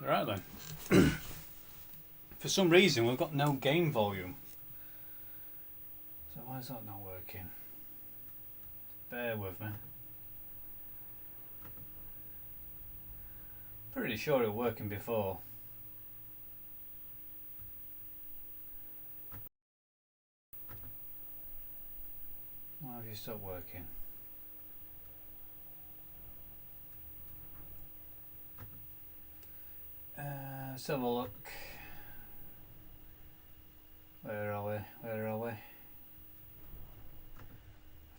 Right then. For some reason we've got no game volume. So why is that not working? Bear with me. Pretty sure it was working before. Why have you stopped working? Let's have a look. Where are we? Where are we? I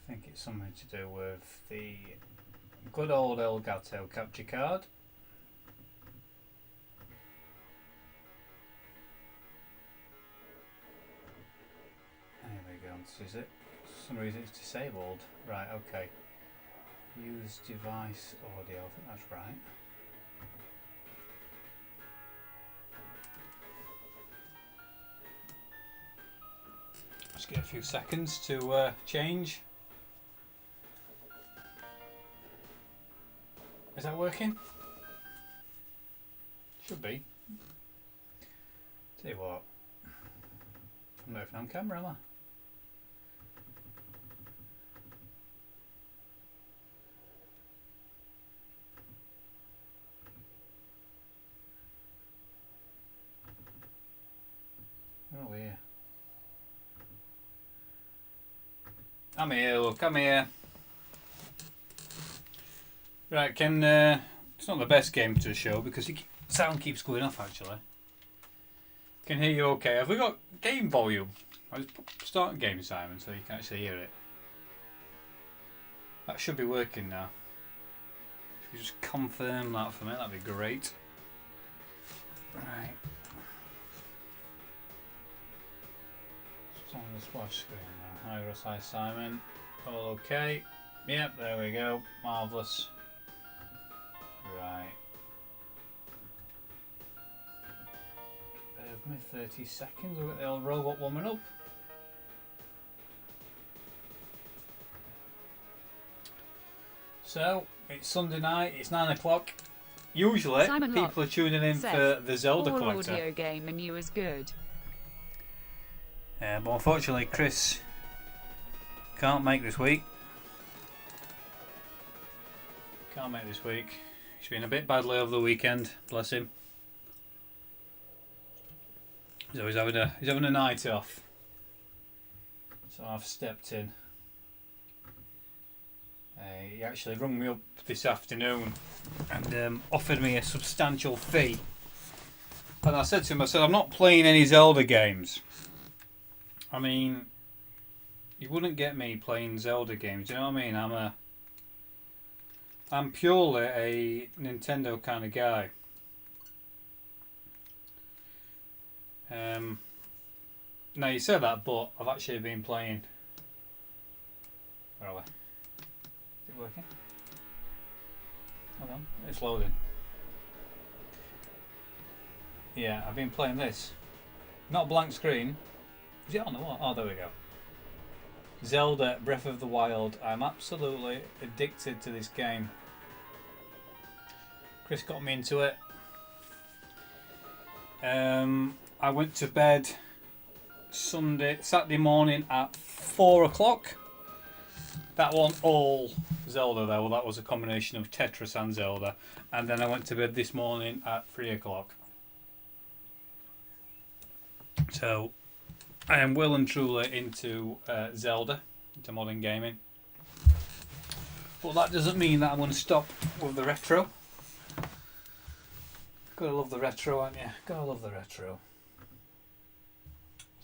think it's something to do with the good old Elgato capture card. There we go, this is it. For some reason it's disabled. Right, okay. Use device audio, I think that's right. Just get a few seconds to change. Is that working? Should be. Tell you what, I'm moving on camera, am I? Where are we here? I'm here, look, I'm here. Right, it's not the best game to show because the sound keeps going off actually. Can hear you okay. Have we got game volume? I'll just start game, Simon, so you can actually hear it. That should be working now. If you just confirm that for me, that'd be great. Right. It's on the splash screen now. Hi Russ, hi Simon. All okay. Yep, there we go. Marvellous. Right. Give me 30 seconds, we'll get the old robot warming up. So, it's Sunday night, it's 9 o'clock. Usually, Simon people Locke are tuning in for the Zelda collector. Audio game and you was good. Yeah, but unfortunately, Chris can't make this week. Can't make this week. He's been a bit badly over the weekend, bless him. So he's having a night off. So I've stepped in. He actually rung me up this afternoon and offered me a substantial fee. And I said to him, I said, I'm not playing any Zelda games. I mean, you wouldn't get me playing Zelda games, you know what I mean? I'm purely a Nintendo kind of guy. Now you say that, but I've actually been playing. Where are we? Is it working? Hold on, it's loading. Yeah, I've been playing this. Not blank screen. Is it on or what? Oh, there we go. Zelda Breath of the Wild. I'm absolutely addicted to this game. Chris got me into it. I went to bed Saturday morning at 4 o'clock. That wasn't all Zelda though, that was a combination of Tetris and Zelda. And then I went to bed this morning at 3 o'clock. So I am well and truly into Zelda, into modern gaming. But that doesn't mean that I'm going to stop with the retro. Gotta love the retro, aren't you? Gotta love the retro.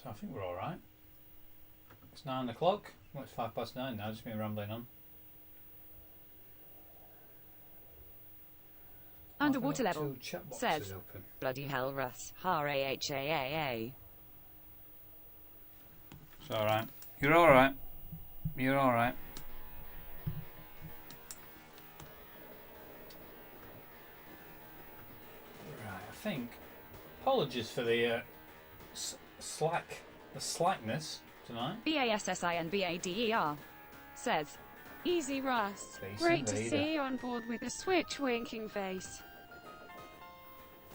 So I think we're alright. It's 9 o'clock. Well, it's 9:05 now, just been rambling on. Underwater level. Says, open. bloody hell Russ. R-A-H-A-A-A. It's alright. You're alright. You're alright. Right, I think. Apologies for the slackness tonight. B-A-S-S-I-N-B-A-D-E-R. Says, Easy Russ. Space Great to Invader. see you on board with a switch winking face.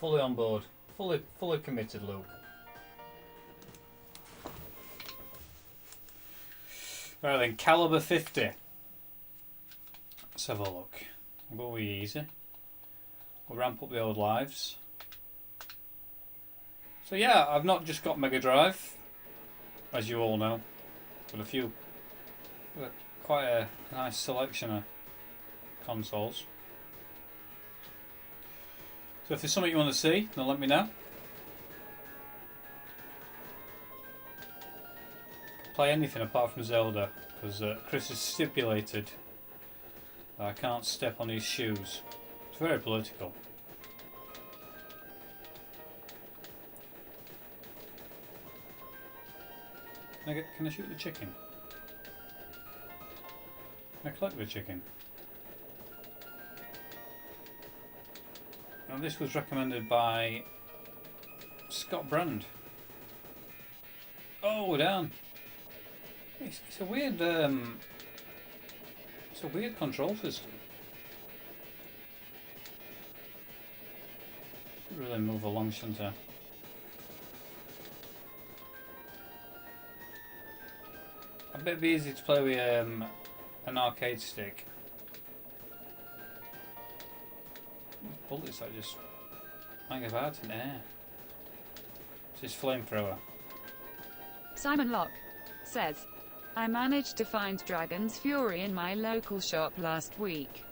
Fully on board. Fully committed, Luke. Right then, caliber 50. Let's have a look. We'll go easy. We'll ramp up the old lives. So yeah, I've not just got Mega Drive, as you all know, but quite a nice selection of consoles. So if there's something you want to see, then let me know. Play anything apart from Zelda, because Chris has stipulated that I can't step on his shoes. It's very political. Can I shoot the chicken? Can I collect the chicken? Now this was recommended by Scott Brand. Oh, we're down. It's a weird control system. Really move along, shouldn't I? I bet it'd be easy to play with an arcade stick. Bullets that just hang about in air. It's this flamethrower. Simon Locke says, I managed to find Dragon's Fury in my local shop last week.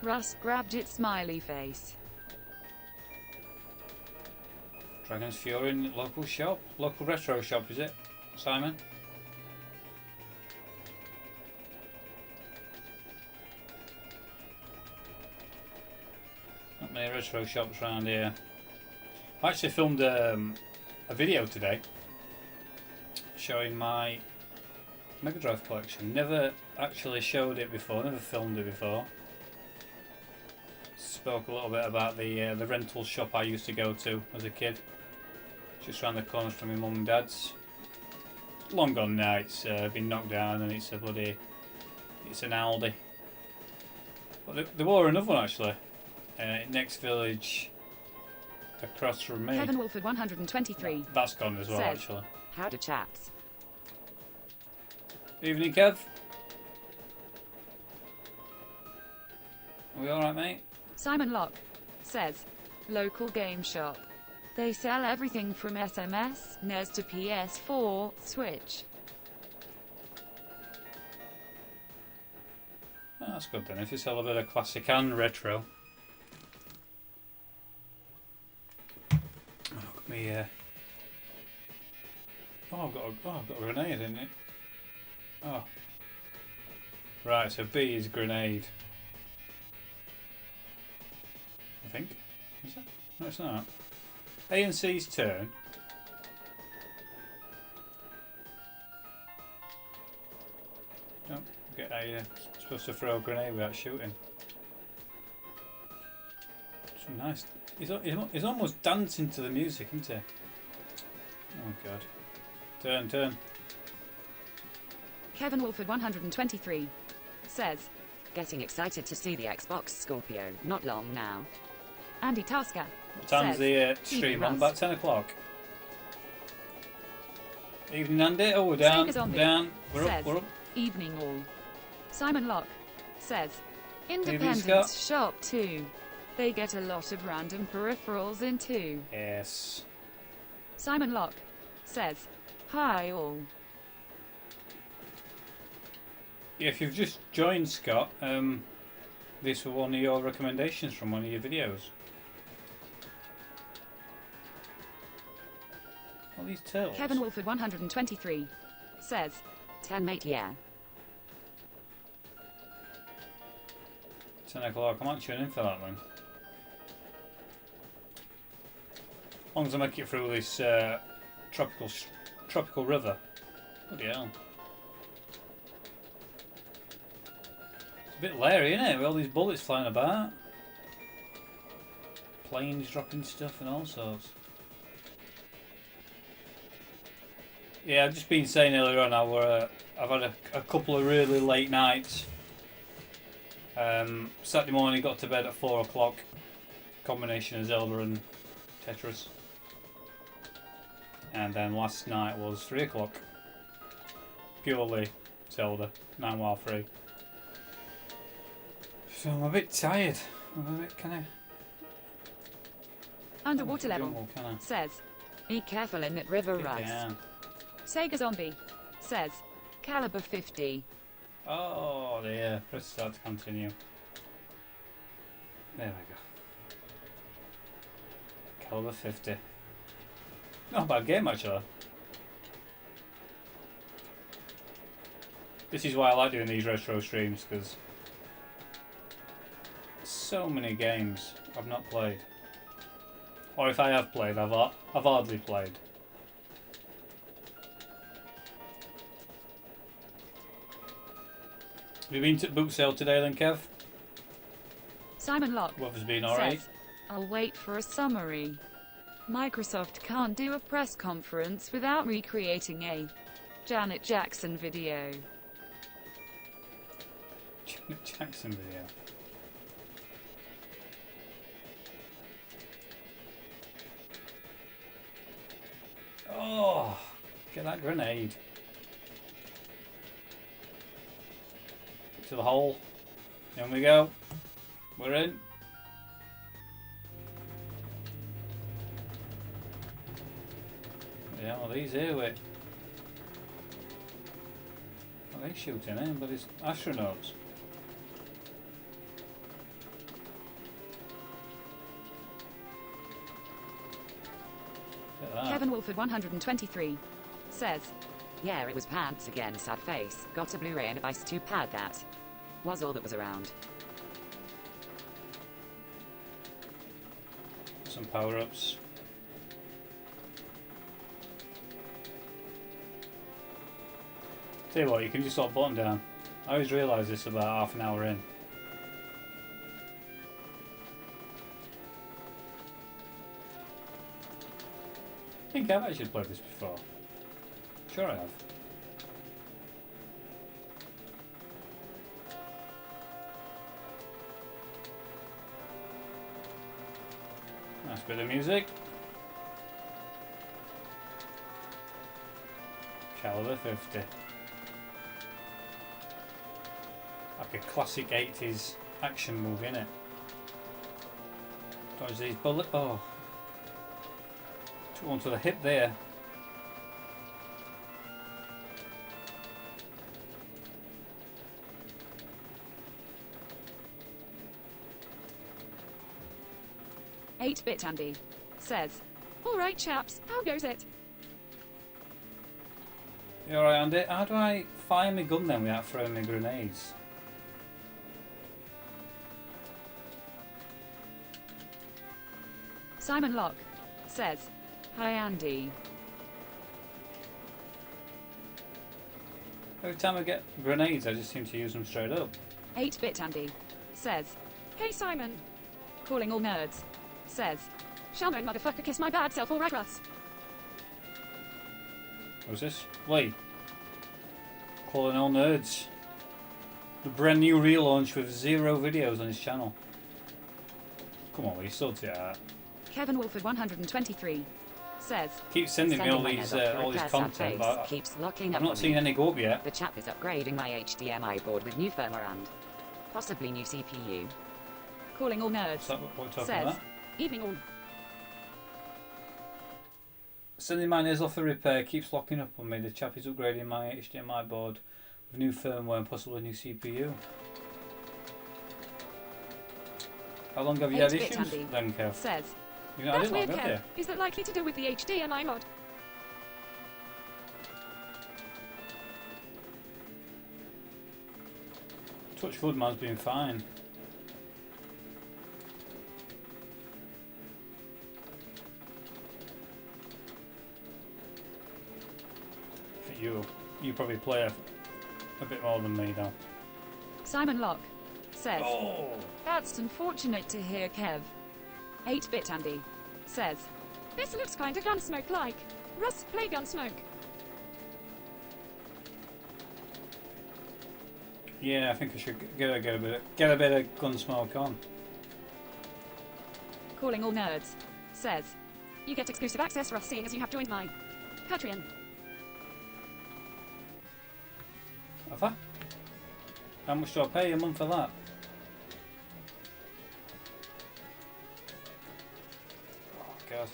Russ grabbed its smiley face. Dragon's Fury in local shop? Local retro shop, is it, Simon? Not many retro shops around here. I actually filmed a video today showing my Mega Drive collection. Never actually showed it before, never filmed it before. Spoke a little bit about the rental shop I used to go to as a kid. Just round the corner from my mum and dad's. Long gone now, it's been knocked down and it's an Aldi. But there were another one actually. Next village across from me. Kevin Wolford 123. That's gone as well, says, actually. Howdy chaps. Evening, Kev. Are we alright, mate? Simon Locke says, local game shop. They sell everything from SMS, NES to PS4, Switch. Oh, that's good then, if you sell a bit of classic and retro. Oh, got me, I've got a grenade in it. Oh. Right, so B is grenade. I think. Is it? No, it's not. A and C's turn. Oh, get a supposed to throw a grenade without shooting. So nice. He's almost dancing to the music, isn't he? Oh god. Turn. Kevin Wolford 123 says, Getting excited to see the Xbox Scorpio. Not long now. Andy Tasker What time's says, the stream on? Russ. About 10 o'clock. Evening, Andy. Oh, we're down. Sega Zombie Down. We're says, up. We're up. Evening all. Simon Locke says, Scott. Independence Shop 2. They get a lot of random peripherals in 2. Yes. Simon Locke says, Hi all. Yeah, if you've just joined, Scott, this was one of your recommendations from one of your videos. All these turtles. Kevin Wolford 123 says, 10 mate, yeah. 10 o'clock. I might tune in for that then. As long as I make it through this tropical river. Bloody hell. It's a bit leery, isn't it? With all these bullets flying about. Planes dropping stuff and all sorts. Yeah, I've just been saying earlier on I've had a couple of really late nights. Saturday morning got to bed at 4 o'clock. Combination of Zelda and Tetris. And then last night was 3 o'clock. Purely Zelda, 9 while free. So I'm a bit tired. I'm a bit kind of... Underwater level says, be careful in that river, Russ. Yeah. Sega Zombie says, caliber 50. Oh dear, press start to continue. There we go. Caliber 50. Not a bad game actually. This is why I like doing these retro streams, because so many games I've not played. Or if I have played, I've hardly played. Have you been to book sale today then, Kev? Simon Locke Weather's been alright. says, I'll wait for a summary. Microsoft can't do a press conference without recreating a Janet Jackson video. Janet Jackson video. Oh, get that grenade. To the hole. In we go. We're in. Yeah, well, these here, wait. Are they shooting in? But it's astronauts. Look at that. Kevin Wolford 123 says, Yeah, it was pants again, sad face. Got a Blu-ray and a device to pad that. Was all that was around. Some power-ups. Tell you what, you can just sort of button down. I always realise this about half an hour in. I think I've actually played this before. Sure I have. Nice bit of music. Caliber 50. Like a classic 80s action movie, innit? Dodge these bullets. Oh. Took one to the hip there. "8-bit Andy says, alright chaps, how goes it? You alright, Andy? How do I fire my gun then without throwing my grenades? Simon Locke says, hi Andy. Every time I get grenades, I just seem to use them straight up. 8-bit Andy says, hey Simon. Calling all nerds says, Shaman motherfucker kiss my bad self, alright Russ. What's this? Lee. Calling all nerds. The brand new relaunch with 0 videos on his channel. Come on, Lee, sort it out. Kevin Wolford 123 says, Keep sending me all these content, but keeps locking I've up not seen any go up yet. The chap is upgrading my HDMI board with new firmware and possibly new CPU. calling all nerds What's that, what are we talking says, about? evening all. Sending mine is off the repair, keeps locking up on me. The chap is upgrading my HDMI board with new firmware and possibly a new CPU. How long have you had 8-bit issues Andy then, Kev? says, You know, I that's didn't weird like Kev, that, is that likely to do with the HDMI mod? Touchwood man's been fine. You probably play a bit more than me though. Simon Locke says, Oh! that's unfortunate to hear Kev. 8-bit Andy says, this looks kinda Gunsmoke-like. Russ, play Gunsmoke. Yeah, I think I should get a bit of Gunsmoke on. Calling all nerds says, You get exclusive access, Russ, seeing as you have joined my Patreon. Have I? How much do I pay a month for that? Oh, God.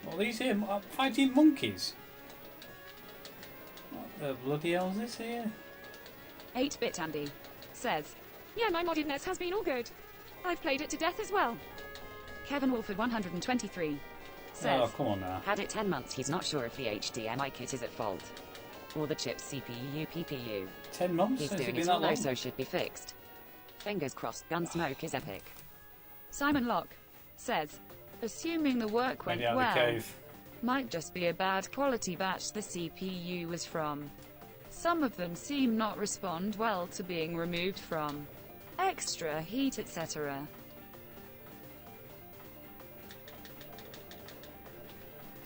Well, these here fighting monkeys. What the bloody hell is this here? 8-Bit Andy says, Yeah, my modded NES has been all good. I've played it to death as well. Kevin Wolford 123 says, Oh, come on now. Had it 10 months, he's not sure if the HDMI kit is at fault. Or the chip's CPU, PPU. 10 months He's since it's doing been it that all though, long. so should be fixed. Fingers crossed, Gunsmoke is epic. Simon Locke says, assuming the work went Maybe out of the well, cave. might just be a bad quality batch the CPU was from. Some of them seem not respond well to being removed from extra heat, etc.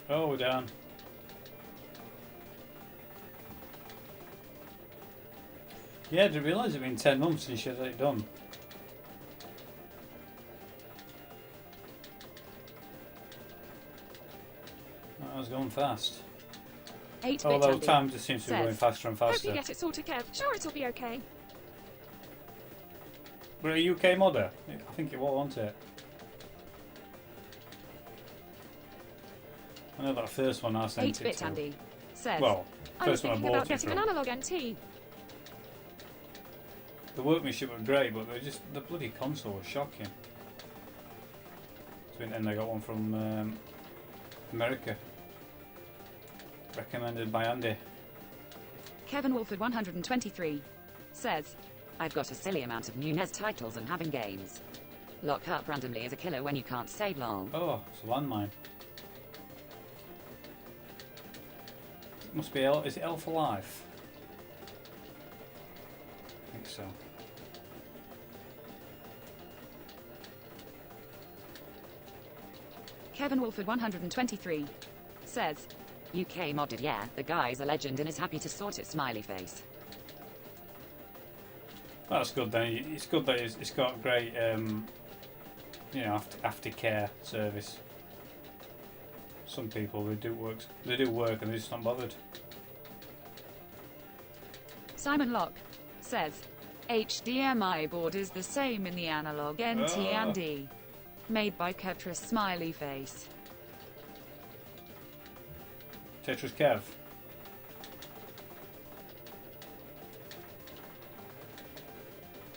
Oh, we're down. Yeah, I didn't realise it'd been 10 months since she had it done. That was going fast. 8-Bit Although Andy time just seems to be says, going faster and Hope you faster. get it sorted, Kev. Sure, it'll be okay. We're a UK modder. I think it was, wasn't it? I know that first one I sent it 8-Bit to. Andy says, Well, I was first one I thinking about bought it getting an from. analog NT. The workmanship were great, but the bloody console was shocking. So in the end I got one from America. Recommended by Andy. Kevin Wolford 123 says, I've got a silly amount of new NES titles and having games. Lock up randomly is a killer when you can't save long. Oh, it's a landmine. It must be L. Is it L for life? I think so. Kevin Wolford 123 says, UK modded, yeah, the guy's a legend and is happy to sort it, smiley face. That's good then. It's good that it's got great, you know, aftercare service. Some people they do work and they're just not bothered. Simon Locke says, HDMI board is the same in the analog NT and D. Made by Ketris smiley face. Tetris Kev.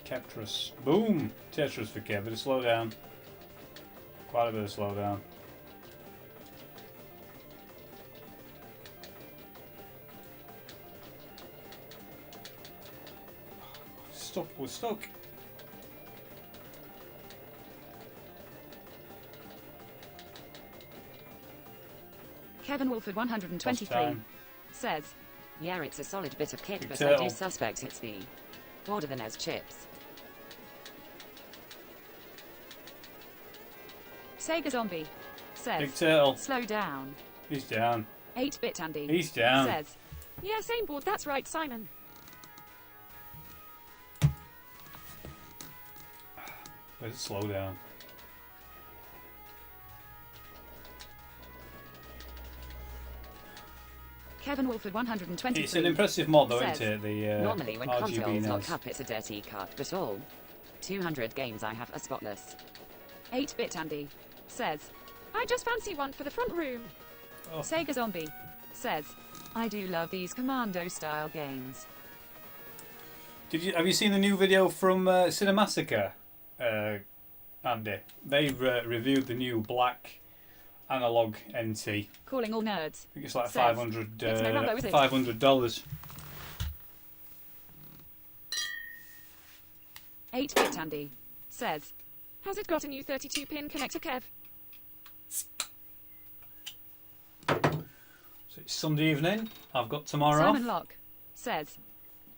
Tetris. Boom! Tetris for Kev. Bit of slow down. Quite a bit of slow down. Stuck. We're stuck. Kevin Wolford Lost 123 time. says, Yeah, it's a solid bit of kit, Big but turtle. I do suspect it's the order the NES chips. Sega Zombie Big says, turtle. slow down. He's down. 8-Bit Andy He's down. says, Yeah, same board. That's right, Simon. Where's it slow down? Kevin Wolford 123 It's an impressive mod though, says, isn't it? The Normally when RGB consoles NES. lock up, it's a dirty cut, but all 200 games I have are spotless. 8-Bit Andy says, I just fancy one for the front room. Oh. Sega Zombie says, I do love these commando style games. Have you seen the new video from Cinemassacre, Andy? They've reviewed the new black analog NT. I Calling all nerds. think it's like Says, $500. It's no Rambo, is it? $500. 8-Bit Andy says, Has it got a new 32-pin connector, Kev? So it's Sunday evening. I've got tomorrow Simon off. Locke says,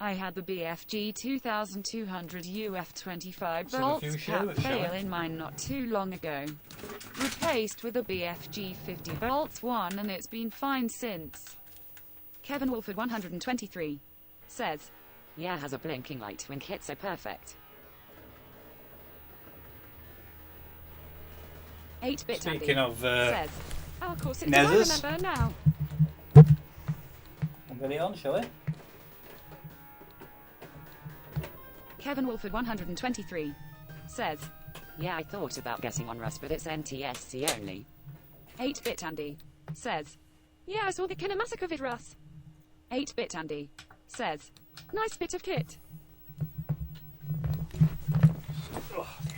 I had the BFG 2200 UF25 So a volts few cap shows, shall fail we? in mine not too long ago. Replaced with a BFG 50 volts one and it's been fine since. Kevin Wolford 123 says, Yeah, has a blinking light when kits are perfect. 8-bit Andy Speaking of says, Oh, of course, it's Nezzers. I remember now. we'll get it on, shall we? Kevin Wolford 123 says, Yeah, I thought about getting on Rust, but it's NTSC only. 8-bit Andy says, Yeah, I saw the Kinemassacre vid, Russ. 8-bit Andy says, Nice bit of kit. Oh dear.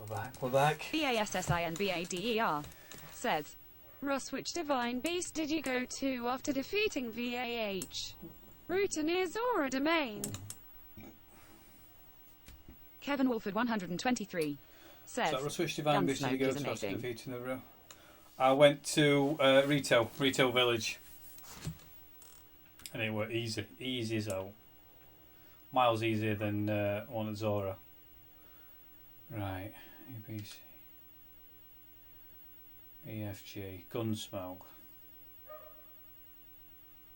Right, we're back. BASSINBADER says, Russ, which divine beast did you go to after defeating VAH? Ruta near Zora Domain. Kevin Wolford 123 says, So, Switch Divine Beast, did you go Gunsmoke is to after amazing. defeating the row? I went to Retail Village. And it were easy as hell. Miles easier than one at Zora. Right, ABC, EFG, Gunsmoke,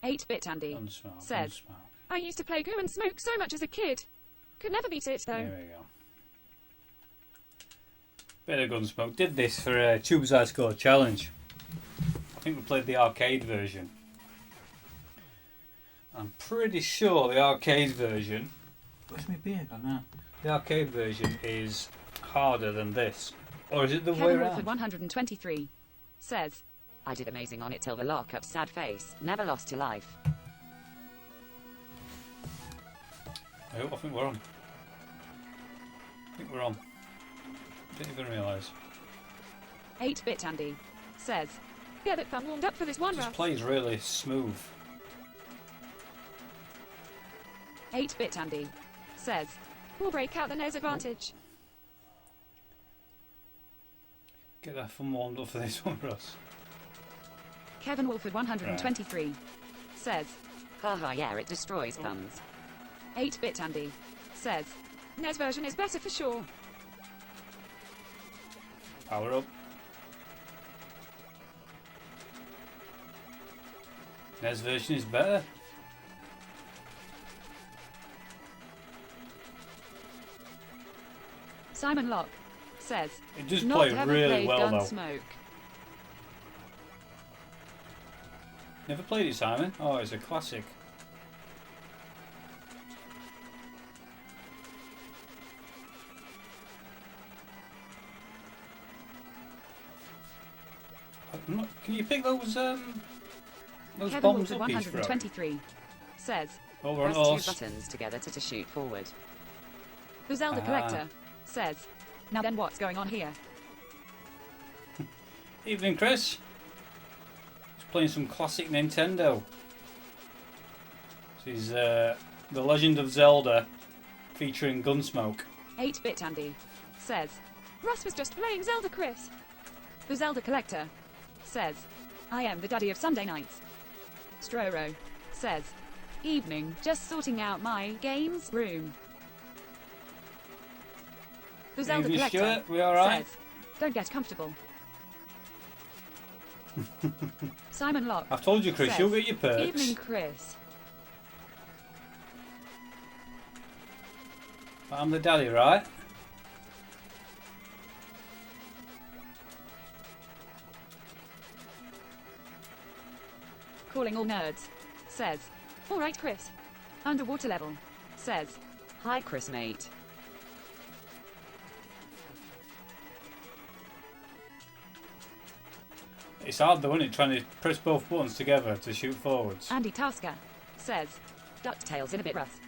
8-bit Andy Gunsmoke, says, Gunsmoke. I used to play Goo and Smoke so much as a kid. Could never beat it, though. There we go. Bit of Gunsmoke. Did this for a Tubes High Score Challenge. I think we played the arcade version. I'm pretty sure the arcade version... Where's my beer gone now? The arcade version is harder than this. Or is it the way Kevin Wolford around? 123 says, I did amazing on it till the lockup, sad face. Never lost to life. I think we're on. Didn't even realise. 8-bit Andy says, Get it fun warmed up for this one, This Russ. plays really smooth. 8-bit Andy says, We'll break out the NES advantage. Get that fun warmed up for this one, Ross. Kevin Wolford 123 says, Haha, yeah, it destroys thumbs. 8-bit Andy says, NES version is better for sure. Power up. NES version is better. Simon Locke says, It does not play ever really played well though. Gunsmoke. Never played it, Simon? Oh, it's a classic. Can you pick those Kevin bombs Wolford up each row? 123 says, Over on Press two horse. buttons together to shoot forward. the Zelda Ah. Collector says, now then what's going on here? Evening, Chris. Just playing some classic Nintendo. This is The Legend of Zelda featuring Gunsmoke. 8-bit Andy says, Russ was just playing Zelda, Chris. the Zelda Collector says, I am the daddy of Sunday nights. Stroro says, evening, just sorting out my games room. The Zelda Evening, Collector Stuart. We all right? says, don't get comfortable. Simon Locke I've told you, Chris. says, You'll get your perks. evening, Chris. I'm the daddy, right? Calling all nerds says, All right, Chris. underwater level says, Hi, Chris, mate. It's hard though, isn't it? Trying to press both buttons together to shoot forwards. Andy Tasker says, DuckTales in a bit rough.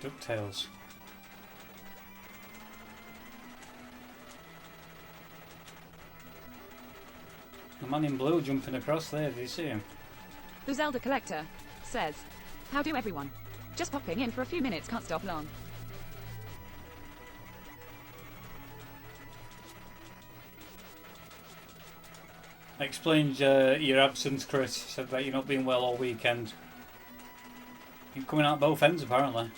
DuckTales. The man in blue jumping across there, did you see him? the Zelda Collector says, how do everyone? Just popping in for a few minutes, can't stop long. Explained your absence, Chris. Said that you're not been well all weekend. You're coming out both ends, apparently.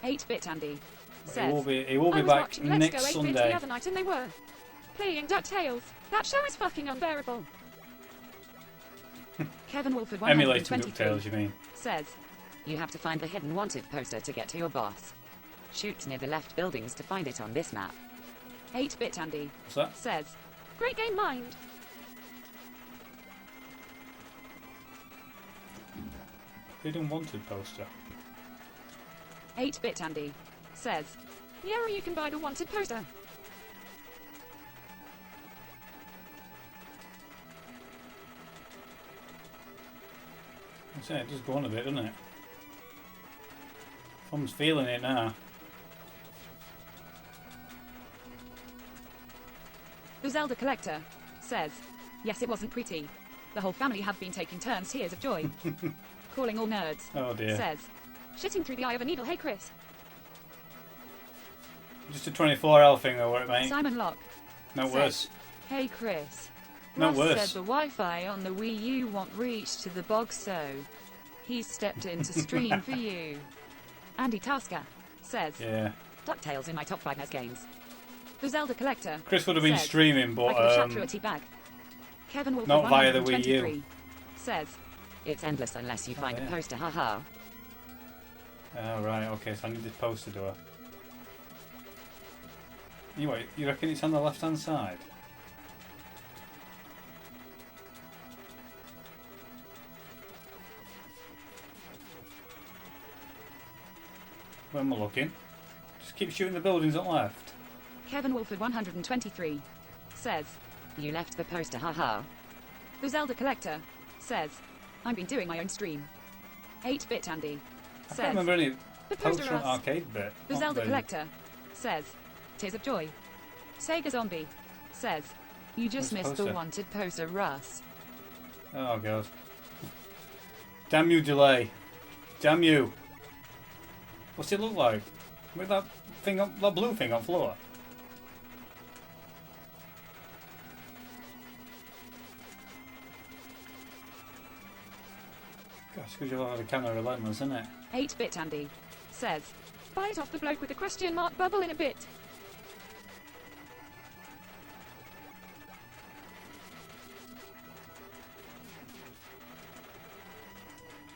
Eight-bit Andy But says, he will I be was back watching Let's next Go 8-bit Sunday. the other night and they were playing DuckTales. That show is fucking unbearable. Kevin Wolford Emulating 123 DuckTales, you mean? says, You have to find the hidden wanted poster to get to your boss. Shoot near the left buildings to find it on this map. 8-Bit Andy What's that? says, Great game mind. Hidden wanted poster. 8-Bit Andy says, Yeah, or you can buy the wanted poster. I say it does go on a bit, doesn't it? Thumb's feeling it now. the Zelda collector says, yes, it wasn't pretty. The whole family have been taking turns tears of joy. Calling all nerds Oh dear. says, Shitting through the eye of a needle. Hey, Chris. Just a 24-hour thing though, won't it, mate? Simon Locke No says, worse. hey Chris, No Russ worse. said the Wi-Fi on the Wii U won't reach to the bog, so he stepped in to stream for you. Andy Tasker says, Yeah. DuckTales in my top 5 NES games. the Zelda collector Chris would have been says, streaming, I but could have shot through a tea bag. Kevin Wolf not via the Wii U. 123 says, It's endless unless you find yeah. the poster, haha. Oh right, okay, so I need this poster, do I? Anyway, you reckon it's on the left hand side? Where am I looking? Just keep shooting the buildings on left. Kevin Wolford 123 says, You left the poster, haha. the Zelda collector says, I've been doing my own stream. 8-Bit Andy I says, can't remember any the poster poster on us. arcade bit. The Not Zelda the- collector says, Tears of Joy. Sega Zombie says, you just Where's the missed the poster? wanted poster, Russ. Oh god. Damn you, delay. Damn you. What's it look like? With that thing up, that blue thing on floor. Gosh, because you've had a camera relentless, isn't it? 8-Bit Andy says, Buy it off the bloke with the question mark bubble in a bit.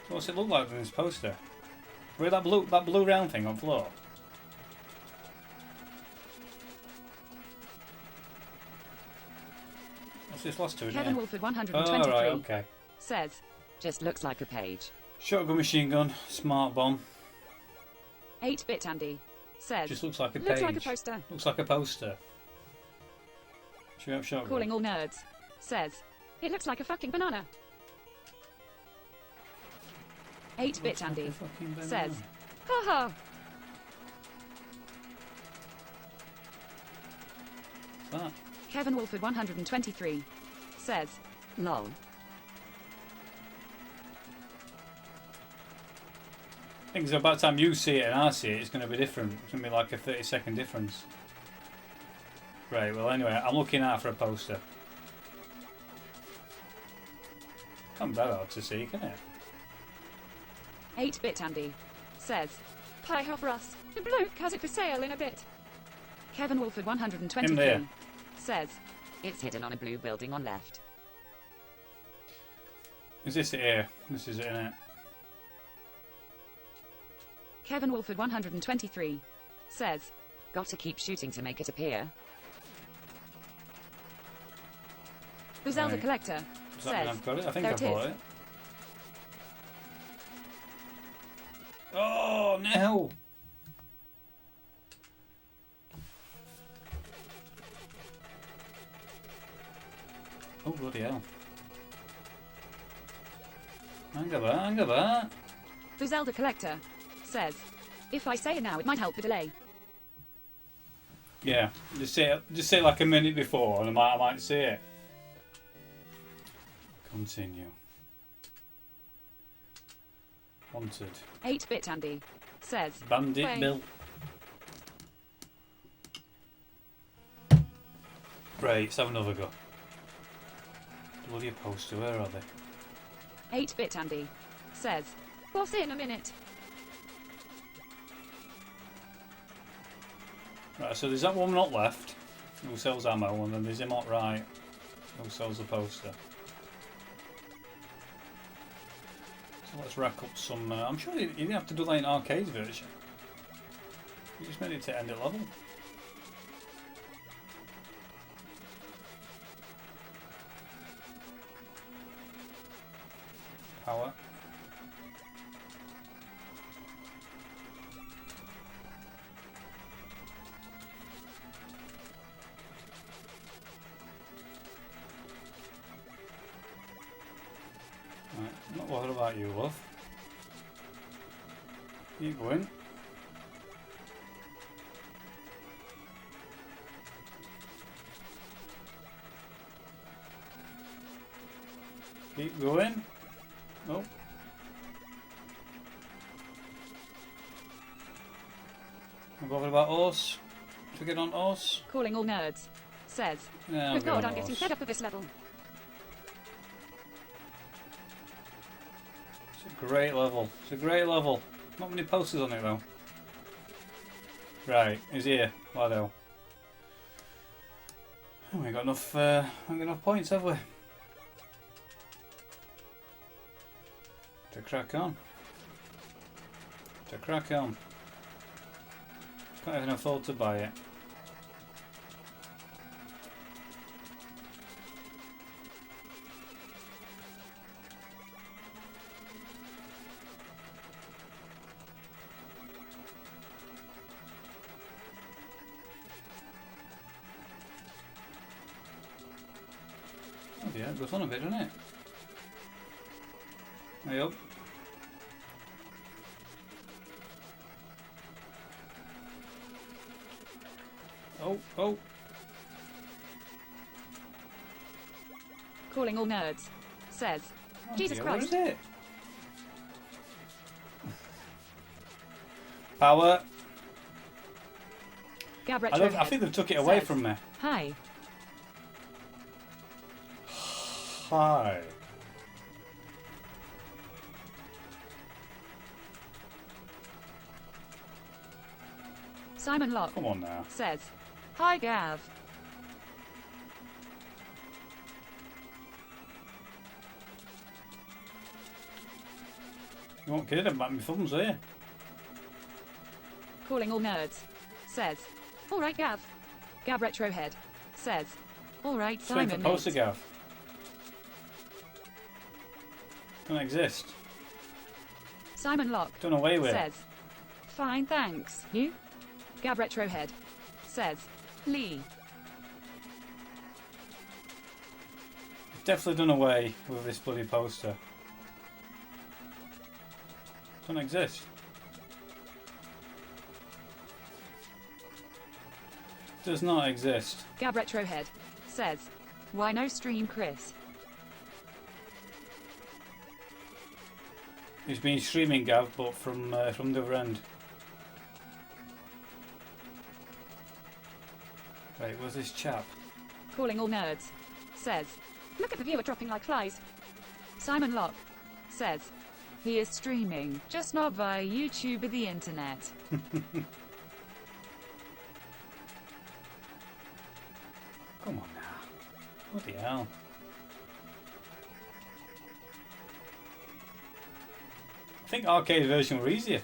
So what's it look like in this poster? Where that blue round thing on floor? What's this last two in Kevin here? Wolford Oh, 123 right, okay. says, Just looks like a page. Shotgun machine gun, smart bomb. 8-Bit Andy says, Just looks like a page. Looks like a poster. Looks like a poster. Should we have shotgun? calling all nerds says, It looks like a fucking banana. 8-Bit Looks like Andy a fucking banana. says, Haha. What's that? Kevin Wolford 123 says, Lol. I think so by the time you see it and I see it, it's going to be different. It's going to be like a 30-second difference. Right, well anyway, I'm looking out for a poster. Can't be that hard to see, can it? 8-Bit Andy says, Hi, Hop Russ. The bloke has it for sale in a bit. Kevin Wolford In 123 there. says, It's hidden on a blue building on left. Is this it here? This is it, innit? Kevin Wolford 123 says, Gotta keep shooting to make it appear. the Zelda Right. collector Does that mean says, I've got it? I think there I've it got is. it. Oh no! Oh bloody hell. Hang about, hang about. the Zelda collector says, if I say it now, it might help the delay. Yeah, just say like a minute before and I might see it. Continue. Wanted. 8-Bit Andy says, Bandit Wait. Bill. Right, let's have another go. Bloody poster, where are they? 8-Bit Andy says, Boss in a minute. Right, so there's that one not left, who sells ammo, and then there's him on right, who sells the poster. So let's rack up some. I'm sure you didn't have to do that in arcade version. You just made it to end of level. Power. Right, not bothered about you, love. Keep going. Keep going. Oh. Not bothered about us. Forget on us. Calling all nerds. Says. Yeah, Good I'll God, go I'm on getting us. fed up with this level. It's a great level. It's a great level. Not many posters on it though. Right, he's here. Lado. Oh, we got enough. We got enough points, have we? To crack on. To crack on. Can't even afford to buy it. Oh yeah, it goes on a bit, doesn't it? Hey up. Oh, oh. Calling all nerds. Says. Oh Jesus dear, Christ. where is it? Power. Gab I Retrohead. think they've took it away Says. from me. Hi. Hi. Simon Locke. Come on now. Says. Hi Gav. You won't kid about my thumbs, are you? Calling all nerds. Says. Alright Gav. Gab Retrohead. Says. Alright Just waiting Simon. for poster mate. gav. Don't exist. Simon Locke. Done away with. Says. Fine thanks. You? Gab Retrohead. Says. Lee. Definitely done away with this bloody poster. Don't exist. Does not exist. Gab Retrohead. Says. Why no stream Chris? He's been streaming Gav, but from the other end. Right, where's this chap? Calling all nerds. Says. Look at the viewer dropping like flies. Simon Locke. Says. He is streaming, just not via YouTube or the internet. Come on now. Bloody hell. I think arcade version were easier.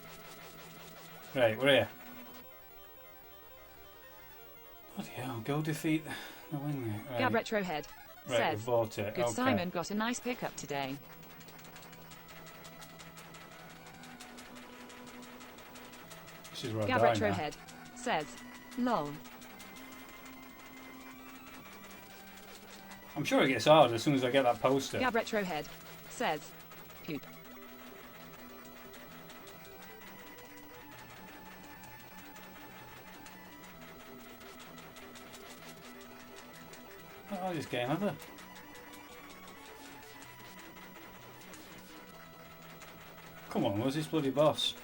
Right, we're here. Bloody hell, go defeat the wingmate. Right, Gab Retrohead. right, we Says. bought it. Good Okay. Simon got a nice pickup today. This is where I Gab die now. Retrohead. Says. Lol. I'm sure it gets hard as soon as I get that poster. Gab Retrohead. Says. Poop. Oh, this game ever. Come on, where's this bloody boss?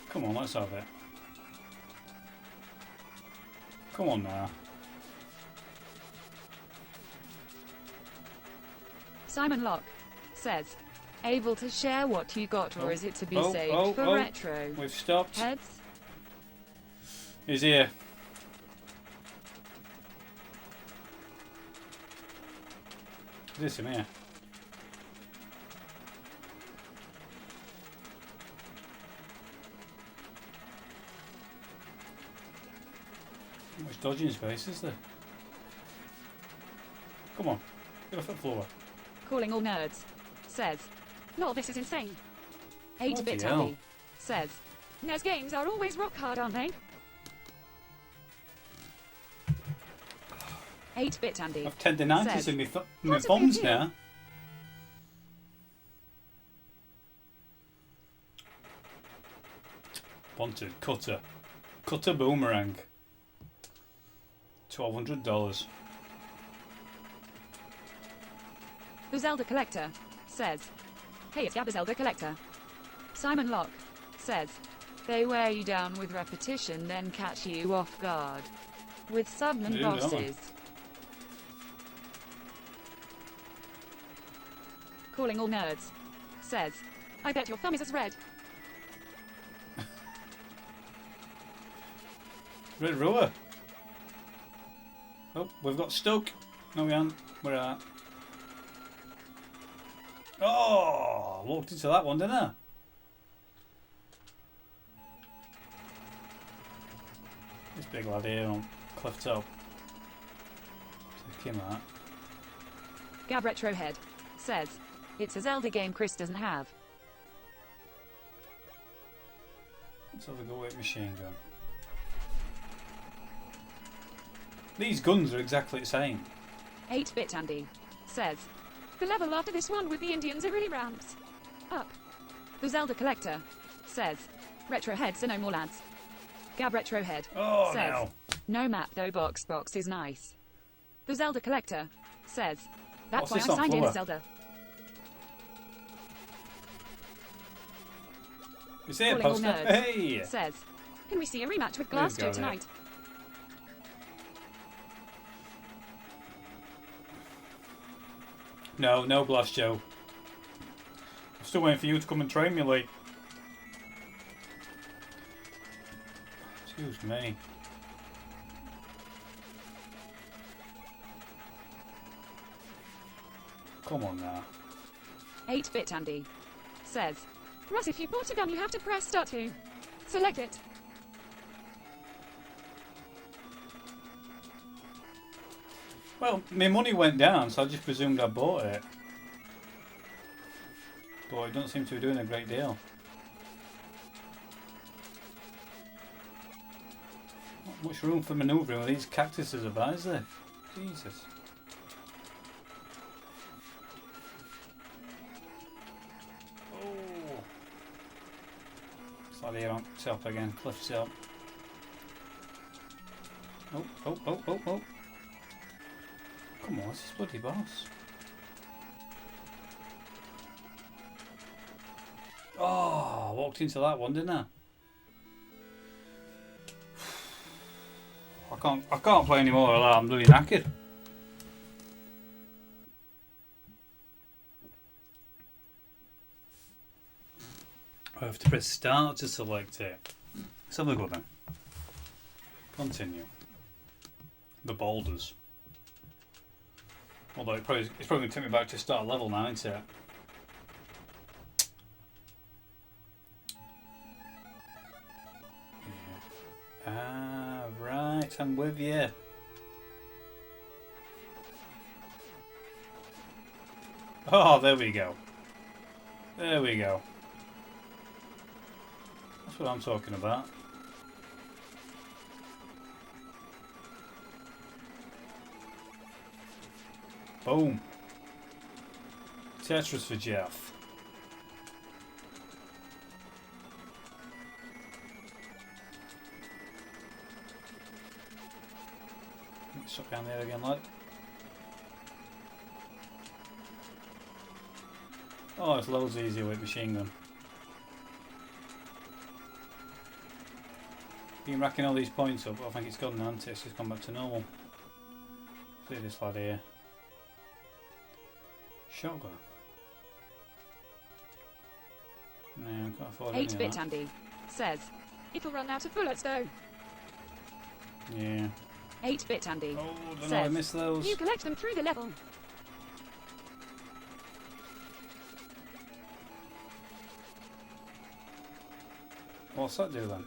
Come on, let's have it. Come on now. Simon Locke. Says. Able to share what you got, or Oh, is it to be oh, saved oh, for oh. retro? We've stopped. Heads? He's here. This him here. How much dodging space is there? Come on, get off the floor. Calling all nerds. Says. Lol, this is insane. 8-bit Bloody hell. Andy. Says. NES games are always rock hard, aren't they? 8-bit Andy. I've tendinitis Says. in my What thumbs have you now. Wanted cutter. Cutter boomerang. $1,200. The Zelda Collector. Says. Hey, it's Gabba Zelda Collector. Simon Locke. Says. They wear you down with repetition, then catch you off guard. With subman Yeah, that one. bosses. Calling all nerds. Says. I bet your thumb is as red. Red rower. Oh, we've got stuck. No, we haven't. We're at. Oh, walked into that one, didn't I? This big lad here on cliff top. Take him out. Gab Retrohead. Says. It's a Zelda game Chris doesn't have. Let's have a go with machine gun. These guns are exactly the same. 8-bit Andy. Says. The level after this one with the Indians, it really ramps up. The Zelda Collector. Says. Retrohead, so no more lads. Gab Retrohead. Oh, Says. no. No map though, box is nice. The Zelda Collector. Says. That's What's why this I on signed in cover? as Zelda. You see a Calling all poster? nerds. Hey! Says. Can we see a rematch with Glass There we Joe go, tonight? No, no Blast Joe. I'm still waiting for you to come and train me, Lee. Excuse me. Come on now. 8-bit Andy. Says. Russ, if you bought a gun, you have to press start to select it. Well, my money went down, so I just presumed I bought it. But it doesn't seem to be doing a great deal. Not much room for manoeuvring with these cactuses about, is there? Jesus. Oh. Slide here on top again, cliff top. Oh, oh, oh, oh, oh. Come on, it's this bloody boss. Oh, I walked into that one, didn't I? I can't play anymore. I'm really knackered. I have to press start to select it. Let's have a go then. Continue. The boulders. Although it's probably going to take me back to start level now, isn't it? Yeah. Ah, right, I'm with you. Oh, there we go. There we go. That's what I'm talking about. Boom. Tetris for Jeff. Stuck down there again, lad. Oh, it's loads easier with machine gun. Been racking all these points up, but I think it's gone now, hasn't it? It's just gone back to normal. See this lad here. Shotgun. No, I can't afford any of 8-bit that. Andy. Says. It'll run out of bullets though. Yeah. 8-bit Andy. Oh, don't know, Says. I missed those. You collect them through the level. What's that do then?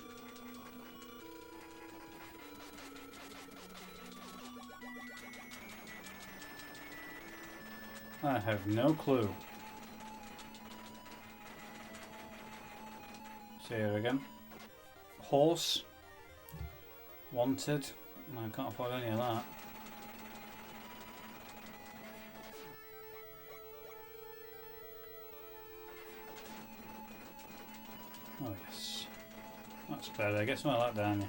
I have no clue. See here again. Horse. Wanted. No, I can't afford any of that. Oh yes. That's better. Get some of that down here.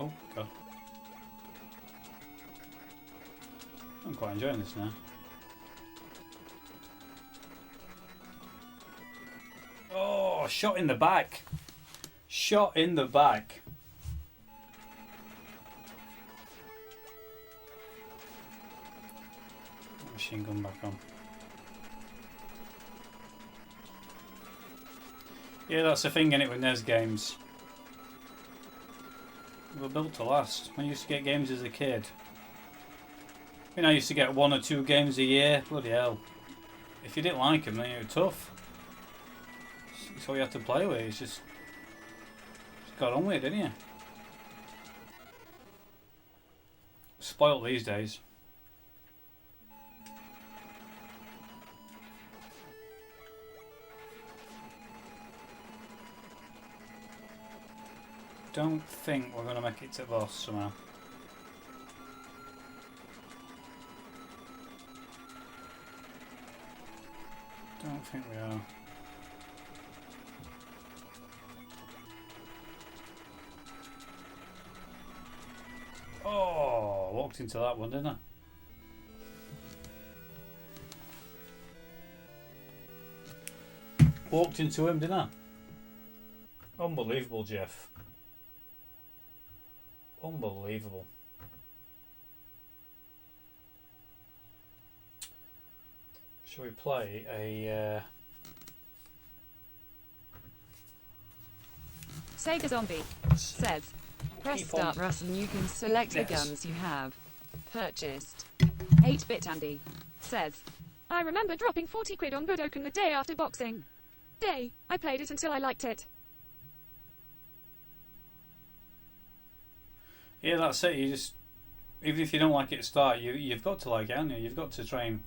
Oh god. I'm quite enjoying this now. Oh, shot in the back. Shot in the back. Machine gun back on. Yeah, that's the thing in it with NES games. They were built to last. When I used to get games as a kid, I mean, I used to get 1 or 2 games a year. Bloody hell. If you didn't like them, then you were tough. That's all you had to play with. It's just got on with it, didn't you? Spoiled these days. Don't think we're going to make it to boss somehow. Don't think we are. Oh, walked into that one, didn't I? Walked into him, didn't I? Unbelievable, Jeff. Unbelievable. Shall we play a... Sega Zombie says, press start Russ and you can select the guns you have purchased. 8-bit Andy says, I remember dropping 40 quid on Budokan the day after boxing day. I played it until I liked it. Yeah, that's it. You just, even if you don't like it at start, you've got to like it, haven't you? You've got to try and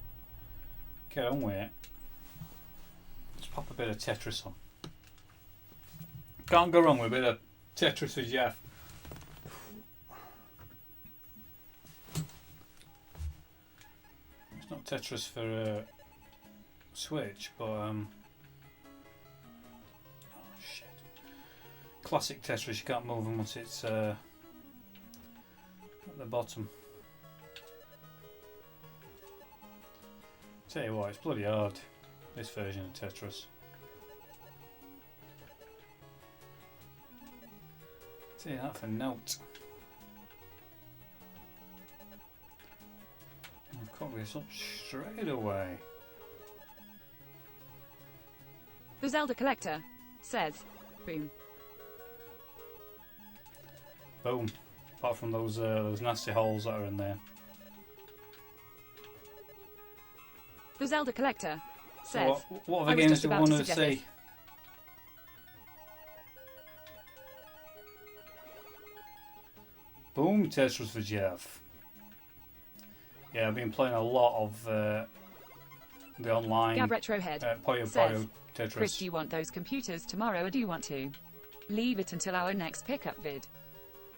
get on with it. Let's pop a bit of Tetris on. Can't go wrong with a bit of Tetris with Jeff. It's not Tetris for Switch, but oh shit! Classic Tetris. You can't move them once it's at the bottom. Tell you what, it's bloody hard. This version of Tetris. Tell you that for note. I've got this up straight away. The Zelda Collector says, boom. Boom. Apart from those nasty holes that are in there. The Zelda Collector So says, what I other was games just do we about want to to suggest see? this. Boom, Tetris for Jeff. Yeah, I've been playing a lot of the online Gab Retrohead Puyo says, Puyo Tetris. Chris, do you want those computers tomorrow or do you want to leave it until our next pickup vid?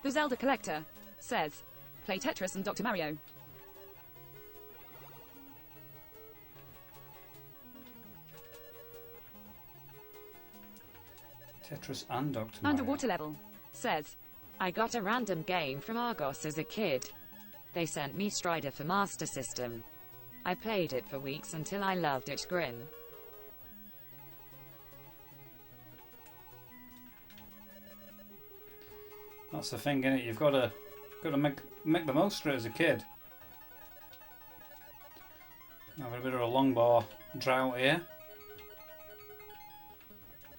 The Zelda Collector says, play Tetris and Dr. Mario. Tetris and Dr. Mario. Underwater Level says, I got a random game from Argos as a kid. They sent me Strider for Master System. I played it for weeks until I loved it. Grin. That's the thing, innit? You've got to make the most of it as a kid. Having a bit of a long bar drought here.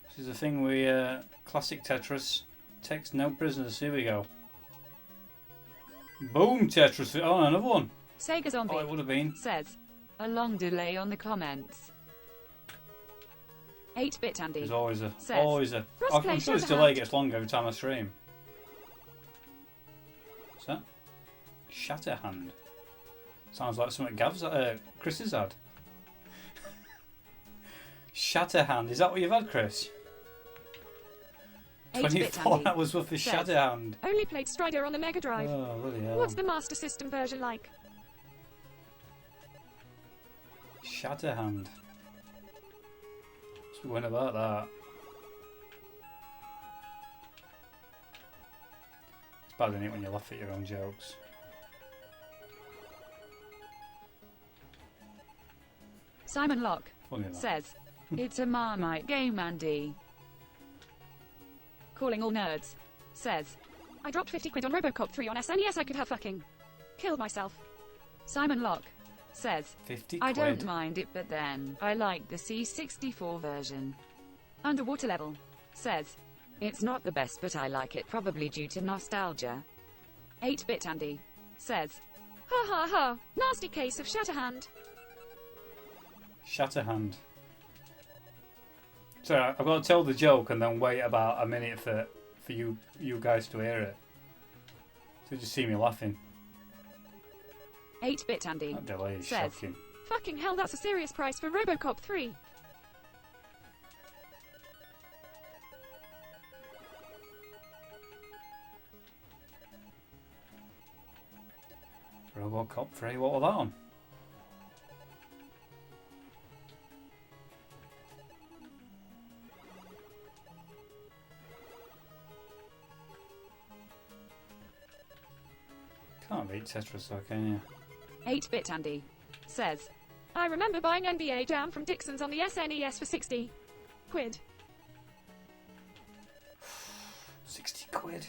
This is the thing we classic Tetris takes no prisoners. Here we go. Boom, Tetris. Oh, another one. Sega Zombie Oh, it would have been. says, A long delay on the comments. 8-bit Andy There's always a says, I'm sure this delay gets longer every time I stream. What's that? Shatterhand. Sounds like something Chris has had. Shatterhand. Is that what you've had, Chris? 8-bit 24 Andy hours worth of says, Shatterhand. Only played Strider on the Mega Drive. Oh, bloody hell. What's the Master System version like? Shatterhand. What's the one about that? It's bad, isn't it, when you laugh at your own jokes? Simon Locke Funny that. says, it's a Marmite game, Andy. Calling all nerds says, I dropped 50 quid on Robocop 3 on SNES. I could have fucking killed myself. Simon Locke says, 50 I quid. don't mind it, but then I like the C64 version. Underwater Level says, It's not the best, but I like it, probably due to nostalgia. 8-bit Andy says, Ha ha ha. Nasty case of Shatterhand. Shatterhand. Sorry, I've got to tell the joke and then wait about a minute for you guys to hear it. So just see me laughing. 8-bit Andy That delay is says, shocking. Fucking hell, that's a serious price for Robocop 3. Robocop 3, what was that on? Can't beat Tetris though, can you? 8-bit Andy says, I remember buying NBA Jam from Dixon's on the SNES for 60 quid. 60 quid.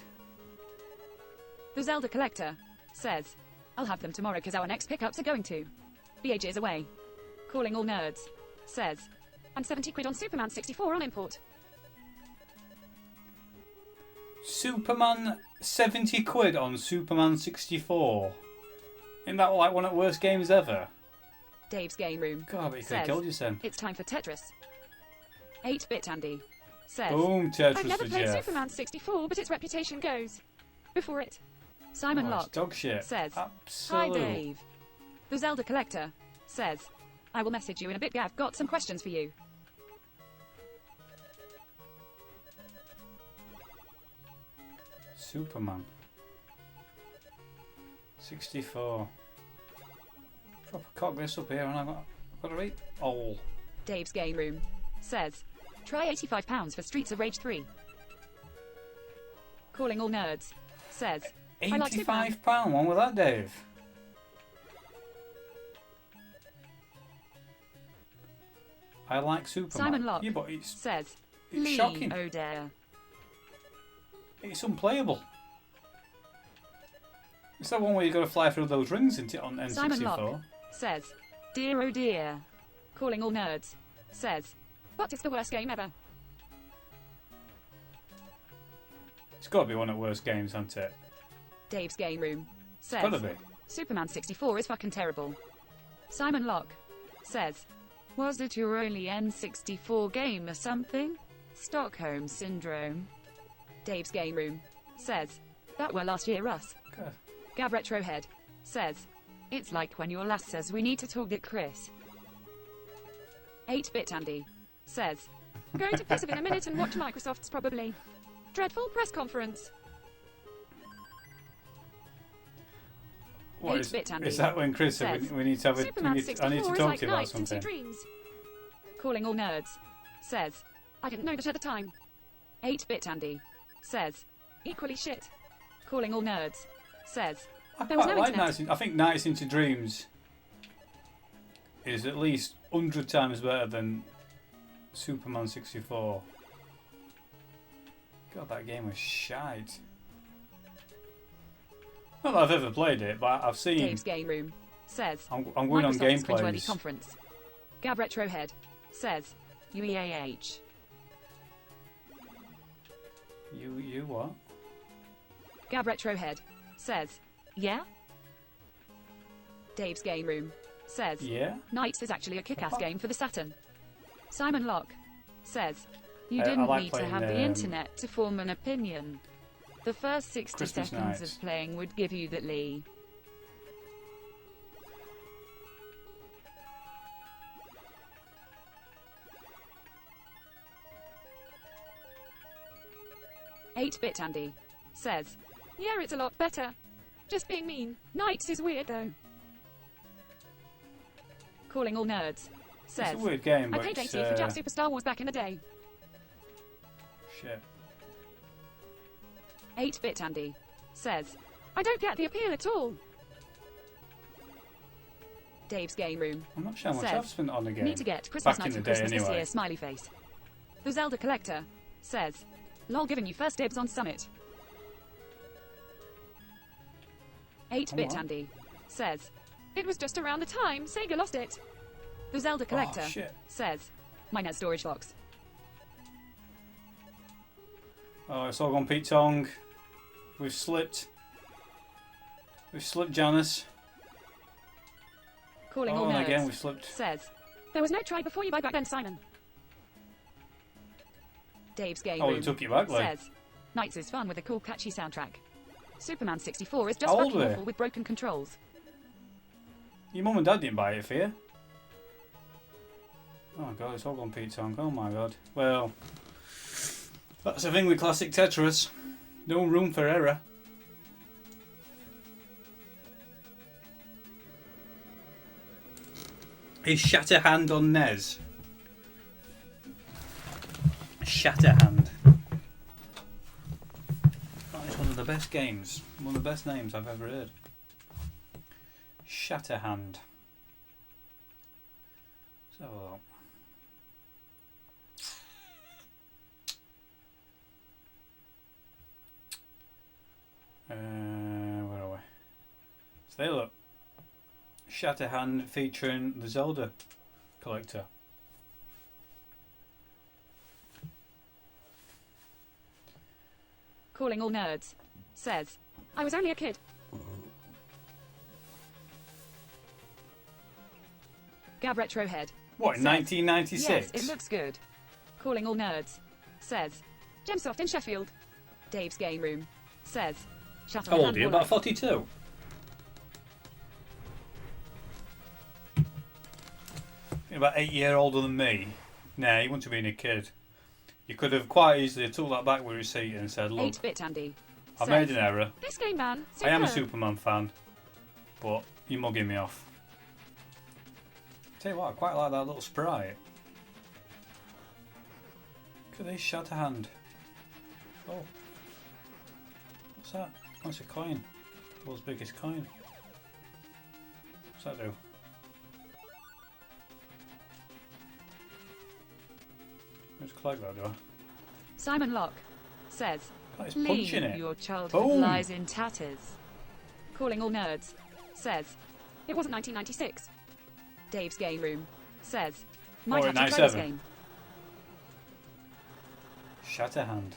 the Zelda Collector says, I'll have them tomorrow because our next pickups are going to be ages away. Calling all nerds says, And 70 quid on Superman 64 on import. Superman 70 quid on Superman 64. Isn't that like one of the worst games ever? Dave's Game Room God, but you could have says, killed you, Sam. it's time for Tetris. 8-bit Andy says, Boom, Tetris I've never for played Jeff. Superman 64, but its reputation goes before it. Simon Oh, it's Locke dog shit. says, Absolute. Hi Dave. The Zelda Collector says, I will message you in a bit. Gav, got some questions for you. Superman 64. Proper cock this up here, and I've got to read. Oh, Dave's Game Room says, try £85 for Streets of Rage 3. Calling all nerds says, I like Superman. £85 one with that, Dave. I like Superman. Simon Locke Yeah, but it's says, it's Lee shocking. O'Dare. It's unplayable. It's that one where you got to fly through those rings into on N64. Simon Locke says, dear oh dear. Calling all nerds says, But it's the worst game ever. It's got to be one of the worst games, hasn't it? Dave's Game Room says, Got to be. Superman 64 is fucking terrible. Simon Locke says, was it your only N64 game or something? Stockholm Syndrome. Dave's Game Room says, that were last year Russ. God. Gab Retrohead says, it's like when your lass says we need to talk to Chris. 8-bit Andy says, Going to piss in a minute and watch Microsoft's probably dreadful press conference. What is, 8-bit Andy is that when Chris said says, we need to have a... Superman I need 64 to is talk like to you about nights into something. dreams. calling all nerds says, I didn't know that at the time. 8-bit Andy says, Equally shit. calling all nerds says, I There was quite no like internet. I think Nights into Dreams is at least 100 times better than Superman 64. God, that game was shite. Not that I've ever played it, but I've seen... Dave's Game Room says, I'm going on Microsoft's cringeworthy gameplays. conference. Gab Retrohead says, UEAH. You what? Gab Retrohead says, yeah? Dave's Game Room says, Yeah? Knights is actually a kick-ass game for the Saturn. Simon Locke says, you I didn't like need to playing, have the internet to form an opinion. The first 60 Christmas seconds nights. of playing would give you that Lee. Eight-bit Andy says, Yeah, it's a lot better. Just being mean. Knights is weird though. calling all nerds, It's says, a weird game, I but paid it's, 80 for Jap Super Star Wars back in the day. shit. 8-bit Andy says, I don't get the appeal at all. Dave's Game Room I'm not sure how much says, I've spent on the game. need to get Christmas Back in night for the day, Christmas this anyway. year, smiley face. The Zelda Collector says, lol, giving you first dibs on Summit. 8-bit Oh, wow. Andy says, It was just around the time Sega lost it. the Zelda Collector Oh, shit. says, my NES storage box. Oh, it's all gone Pete Tong. We've slipped. We've slipped Janice. Calling Oh, all and nerds again we've slipped. says, There was no try before you buy back then, Simon. Dave's Game Oh, Room they took it back, like. says, Knights is fun with a cool catchy soundtrack. Superman 64 is just How old fucking were they? awful with broken controls. Your mum and dad didn't buy it for you. Oh god, it's all gone Pete Tong. Oh my god. Well, that's the thing with classic Tetris. No room for error. Is Shatterhand on NES? Shatterhand. That is one of the best games. One of the best names I've ever heard. Shatterhand. So, where are we? So there, look. Shatterhand featuring the Zelda Collector. Calling all nerds says, I was only a kid. Gab Retrohead What, in says, 1996? yes, it looks good. Calling all nerds says, Gemsoft in Sheffield. Dave's Game Room says, Shatterhand How old are you? About Warlock. 42? You're about 8 years older than me. Nah, you wouldn't have been a kid. You could have quite easily took that back with receipt and said, look, 8-bit Andy I says, made an error. This game, man. I am a superb. Superman fan, but you're mugging me off. Tell you what, I quite like that little sprite. Look at this Shatterhand. Oh. What's that? Oh, it's a coin. World's biggest coin. What's that do? Let's collect that, do I? Simon Locke says, Oh, it's Lee, punching it. your childhood Boom. lies in tatters. Calling all nerds says, It wasn't 1996. Dave's Game Room says, might Or have to try this 97. game. Shatterhand.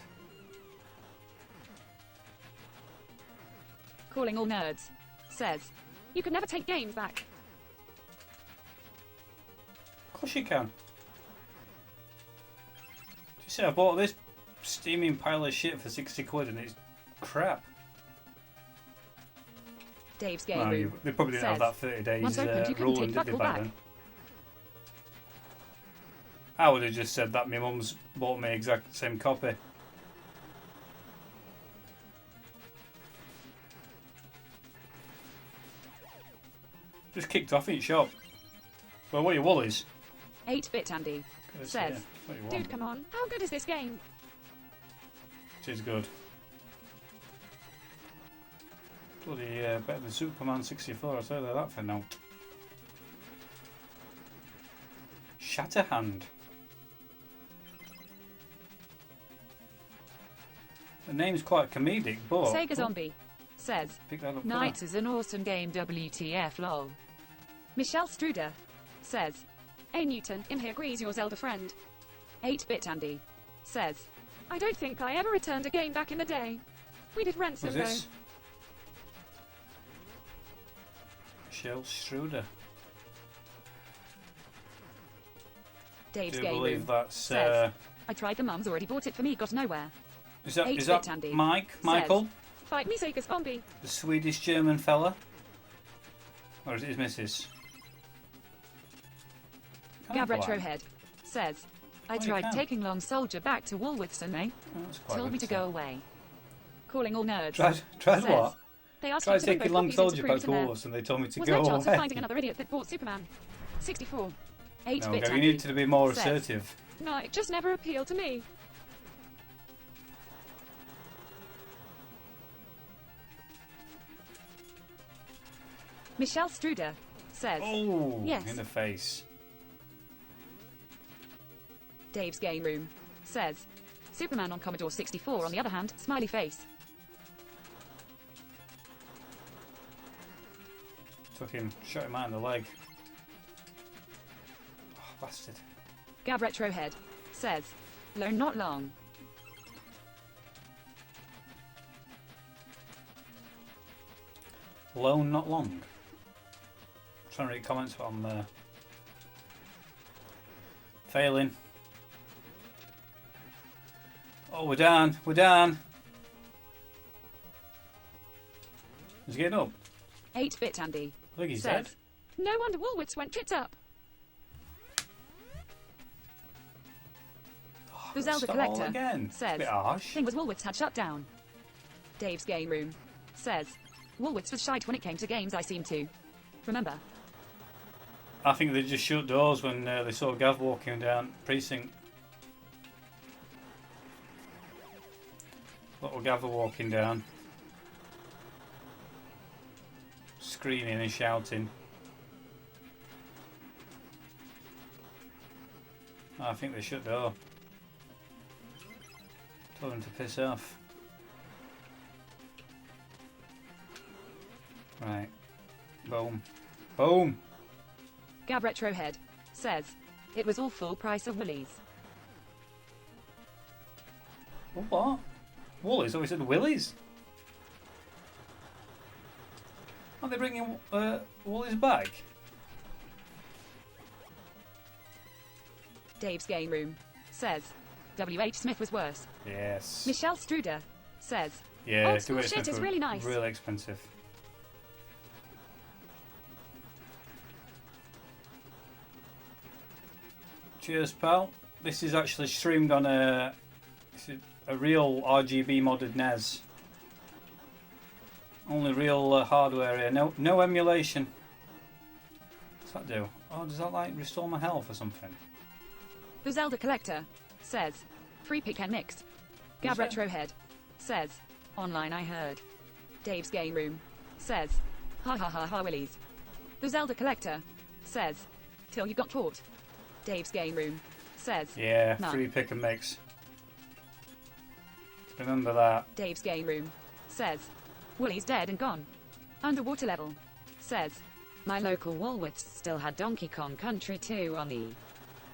Calling all nerds says, You could never take games back. Of course you can. Just say I bought this steaming pile of shit for 60 quid and it's crap. Dave's Game No, Room they probably didn't have says, that 30 days once opened, you couldn't ruling, take did that they, all back back. then? I would have just said that my mum's bought me exact same copy. Just kicked off in shop. Well, what are your wallies? 8-bit Andy says, What you Dude, want? come on. How good is this game? It is good. Bloody better than Superman 64, I'll tell you that for now. Shatterhand. The name's quite comedic, but... Sega Zombie says, Pick that up. Knights is an awesome game, WTF lol. Michelle Struder says, A Newton in here agrees your Zelda friend. 8-bit Andy says, I don't think I ever returned a game back in the day. We did ransom What's though. this? Michelle Struder. Dave's do Game believe Room that's. says, I tried the mum's already bought it for me, got nowhere. Is that 8-bit Andy Michael? Fight me, Sega Zombie. The Swedish German fella? Or is it his missus? Gab Retrohead says, I you tried can. taking Long Soldier back to Woolworths and they Oh, that's quite told me good to go away. Calling all nerds. Tried says, what? They asked Tried you to bring taking both Long copies into Soldier back to proof and Wolves and they told me to was go no chance away. of finding another idiot that bought Superman. 64. 8-bit No, Andy you need to be more says, assertive. No, it just never appealed to me. Michelle Struder says, Oh, yes. in the face. Dave's Game Room says, Superman on Commodore 64 on the other hand, smiley face. Took him, shot him out in the leg. Oh, bastard. Gab Retrohead says, Lone not long. Lone, not long. Trying to read comments, but I'm failing. Oh, we're down. We're down. He's getting up. 8-bit Andy I think he's says, dead. No wonder Woolworths went tits up. The Zelda Start all Collector again. It's a says, bit harsh. thing was Woolworths had shut down. Dave's Game Room says, Woolworths was shite when it came to games I seem to. Remember? I think they just shut doors when they saw Gav walking down precinct. Little Gav walking down, screaming and shouting. I think they shut door. Told them to piss off. Right. Boom. Boom! Gab Retrohead says, it was all full price of Woolies. What? Woolies? Oh, we said Willies? Are they bringing Woolies back? Dave's Game Room says, W.H. Smith was worse. Yes. Michelle Struder says, Yeah, old school WH shit Smith is were really nice. Really expensive. Cheers, pal. This is actually streamed on a real RGB modded NES. Only real hardware here. No emulation. What's that do? Oh, does that like restore my health or something? The Zelda Collector says, free pick and mix. Gab What's that? Retrohead says, online I heard. Dave's Game Room says, ha ha ha ha Willies. The Zelda Collector says, till you got caught. Dave's Game Room says, Yeah, none. free pick and mix. Remember that. Dave's Game Room says, Woolie's dead and gone. Underwater level says, My local Woolworths still had Donkey Kong Country 2 on the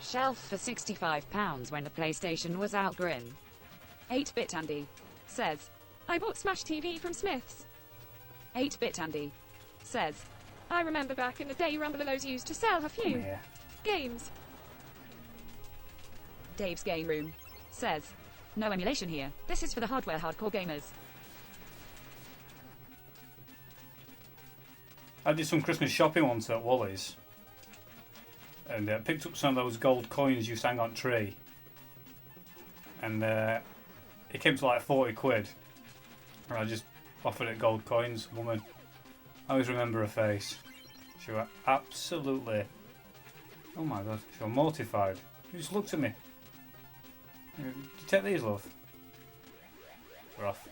shelf for £65 when the PlayStation was out. Grin. 8-bit Andy says, I bought Smash TV from Smith's. 8-bit Andy says, I remember back in the day Rumbelows used to sell a few Yeah. games. Dave's Game Room says, no emulation here. This is for the hardware hardcore gamers. I did some Christmas shopping once at Woolies and picked up some of those gold coins you sang on tree, and it came to like 40 quid, and I just offered it gold coins. Woman, I always remember her face. She was absolutely, oh my god, she was mortified. She just looked at me. Did you take these, love? We're off.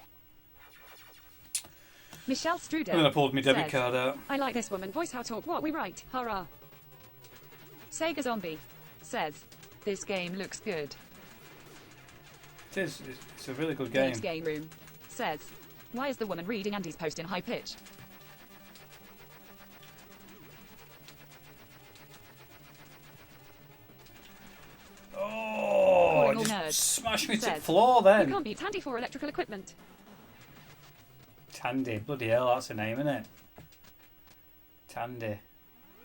Michelle Struder And then I pulled my debit says, card out. I like this woman voice how talk what we write. Hurrah. Sega Zombie says, this game looks good. It is. It's a really good game. Dave's Game Room says, why is the woman reading Andy's post in high pitch? Oh, Calling all just nerds. smashed me to the Says, floor You then. can't beat Tandy for electrical equipment. Tandy, bloody hell, that's a name, isn't it? Tandy.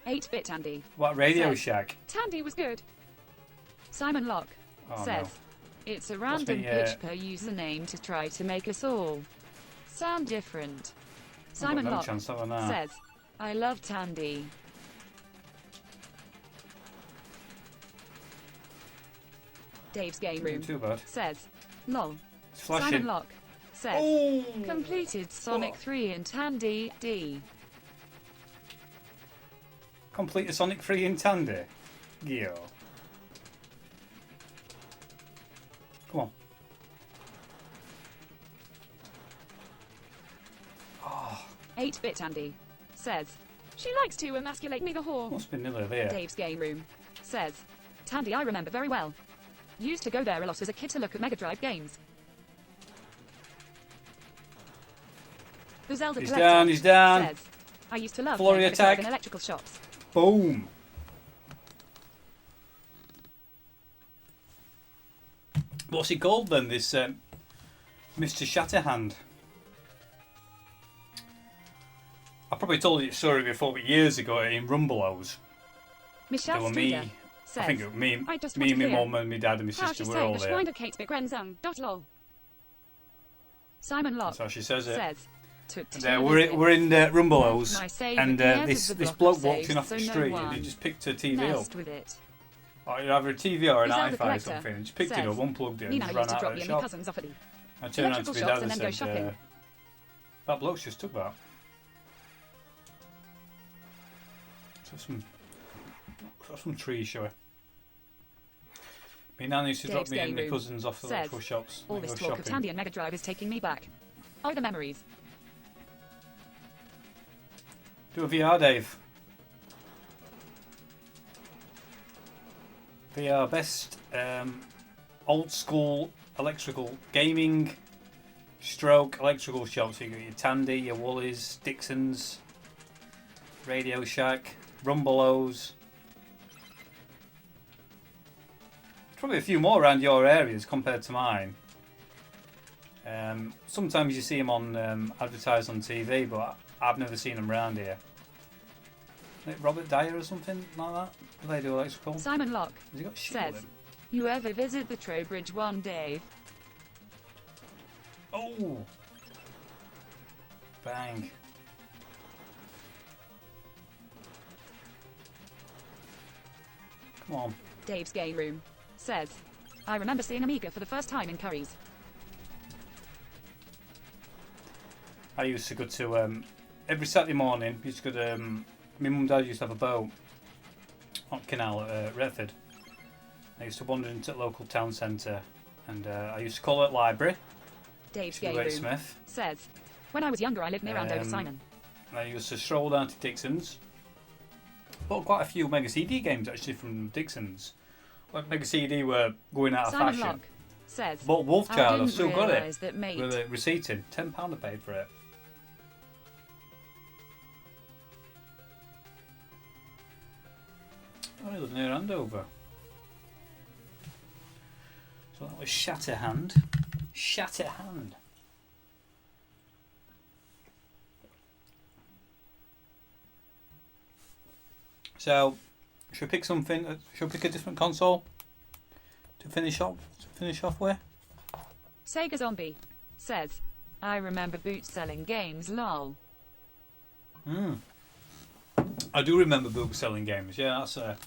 8-bit Andy What, Radio Says- Shack? Tandy was good. Simon Locke Oh, says, no. it's a random me, pitch per username to try to make us all sound different. Simon no Locke chance of that. says, I love Tandy. Dave's Game Room Too bad. says, lol. It's flashing. Simon Locke says, Oh! completed Sonic Oh. 3 and Tandy D. Complete the Sonic 3 in Tandy. Gio. Come on. 8-bit Tandy says, She likes to emasculate me the whore. Must be nearly there. Dave's Game Room says, Tandy I remember very well. Used to go there a lot as a kid to look at Mega Drive games. The Zelda He's Collector down, he's down. says, I used to love Flurry playing Mega Drive attack. in electrical shops. Boom. What's he called then, this Mr. Shatterhand? I probably told you the story before, but years ago in Rumbelows. Michelle There were Studer me, says, I think it was me, I just me, want my to hear mum and my dad and my how sister she were say all the there. Schweinde Kate's begrenzung. Lol. Simon Locke That's how she says it. says, took And, 2 we're in Rumbelows, My save and at the end this of the this block bloke of walked in saves, off the so no street and he one just picked a TV up. messed with it. Or either a TV or an The Zelda hi-fi or Collector something. And just picked it says, up, unplugged it, and Nina just used ran to out drop of me the and my shop. cousins off of the I turned around to electrical my shops dad and and then go said, shopping. that bloke's just took that. Some trees, shall we? My nan used to drop Dave's me and Game my Room cousins off the says, electrical shops. all and this go talk of shopping. Tandy and Mega Drive is taking me back. Oh, the memories. Do a VR, Dave. VR best old school electrical gaming stroke electrical shops. So you got your Tandy, your Woolies, Dixon's, Radio Shack, Rumbelows. Probably a few more around your areas compared to mine. Sometimes you see them on advertised on TV, but I've never seen them around here. Like Robert Dyer or something like that? Do they do electrical? Simon Locke Has he got shit says, with him? you ever visit the Trowbridge one, Dave? Oh! Bang. Come on. Dave's Game Room says, I remember seeing Amiga for the first time in Curry's. I used to go to every Saturday morning. Used to go to my mum and dad used to have a boat on canal at Retford. I used to wander into the local town centre, and I used to call it library. Dave's To the Game Great Room Smith. says, when I was younger I lived near Andover Simon. And I used to stroll down to Dixon's. Bought quite a few Mega CD games actually from Dixon's. Like Mega CD were going out of Simon fashion. Locke says, Bought Wolf I Child, didn't I've still got realise it. that mate With a receipt in. £10 I paid for it. Oh, he lives near Andover. So that was Shatterhand. Shatterhand. So, should we pick something? Should we pick a different console to finish off? With? Sega Zombie says, I remember Boots selling games, lol. I do remember Boots selling games. Yeah, that was a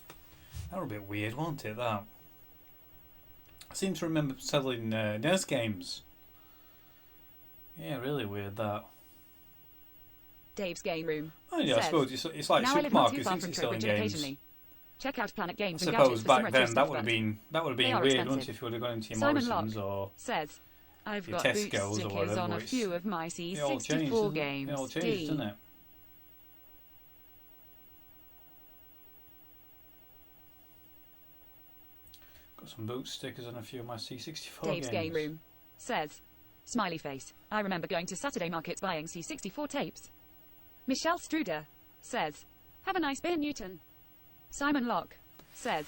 bit weird, wasn't it? That. I seem to remember selling NES games. Yeah, really weird that. Dave's Game Room Oh yeah, I says, suppose it's like now I live not too supermarkets, far isn't from it, selling Trowbridge games? occasionally. Check out Planet I Games and suppose Gadgets for some back retro then stuff, that would have but been they weird, are wouldn't it, expensive. if you would have gone into your Simon Morrison's Locke or says, I've your got Boots Tesco's or stickers whatever. on a It's- few of my it all changed, C64 doesn't it? games. It all changed, D. doesn't it? Got some Boots stickers on a few of my C64 Dave's games. Game Room says, smiley face, I remember going to Saturday markets buying C64 tapes. Michelle Struder says, Have a nice beer, Newton. Simon Locke says,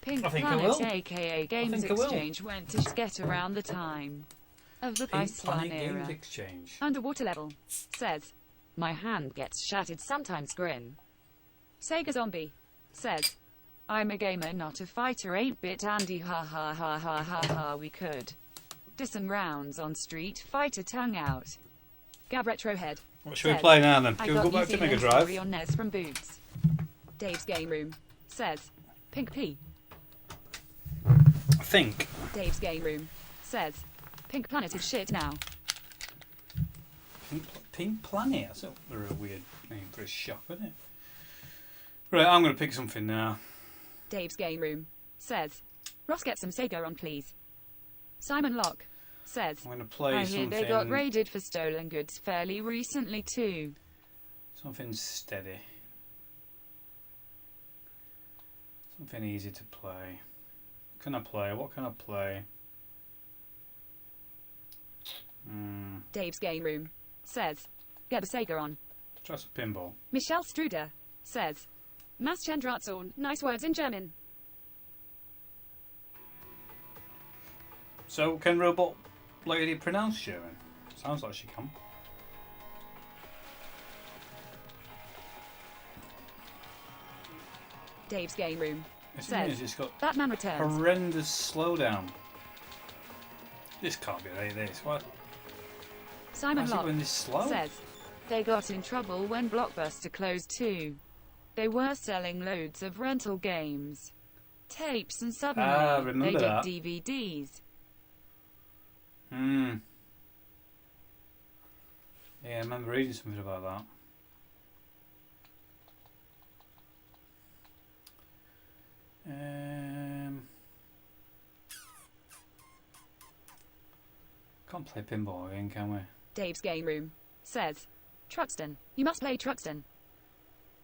Pink I think I Planet will. aka Games think I will. Exchange went to get around the time of the Pink Ice One Planet era. Games Exchange. Underwater Level says, My hand gets shattered sometimes grin. Sega Zombie says, I'm a gamer, not a fighter. 8-bit Andy, ha ha ha ha ha ha. We could do some rounds on Street Fighter. Tongue out. Gab Retrohead. What should we says, play now then? I Can we got go back to you Mega feeling Drive? sorry on NES from Boots. Dave's Game Room says, Pink P. I think. Dave's Game Room says, Pink Planet is shit now. Pink Planet? That's a real weird name for a shop, isn't it? Right, I'm going to pick something now. Dave's Game Room says, Ross, get some Sega on, please. Simon Locke says, I'm going to play I hear something. they got raided for stolen goods fairly recently too. Something steady. Something easy to play. What can I play? What can I play? Dave's Game Room says, get the Sega on. Try some pinball. Michelle Struder says, Maschendrahtsohn, nice words in German. So, can Robot Lady pronounce German? Sounds like she can. Dave's Game Room Yes, it says, is. It's got Batman Returns. horrendous slowdown. This can't be like this. What? Why Simon is it Locke going this slow? says, They got in trouble when Blockbuster closed too. They were selling loads of rental games, tapes, and suddenly remember they did that. DVDs. Yeah, I remember reading something about that. Can't play pinball again, can we? Dave's Game Room says, Truxton, you must play Truxton.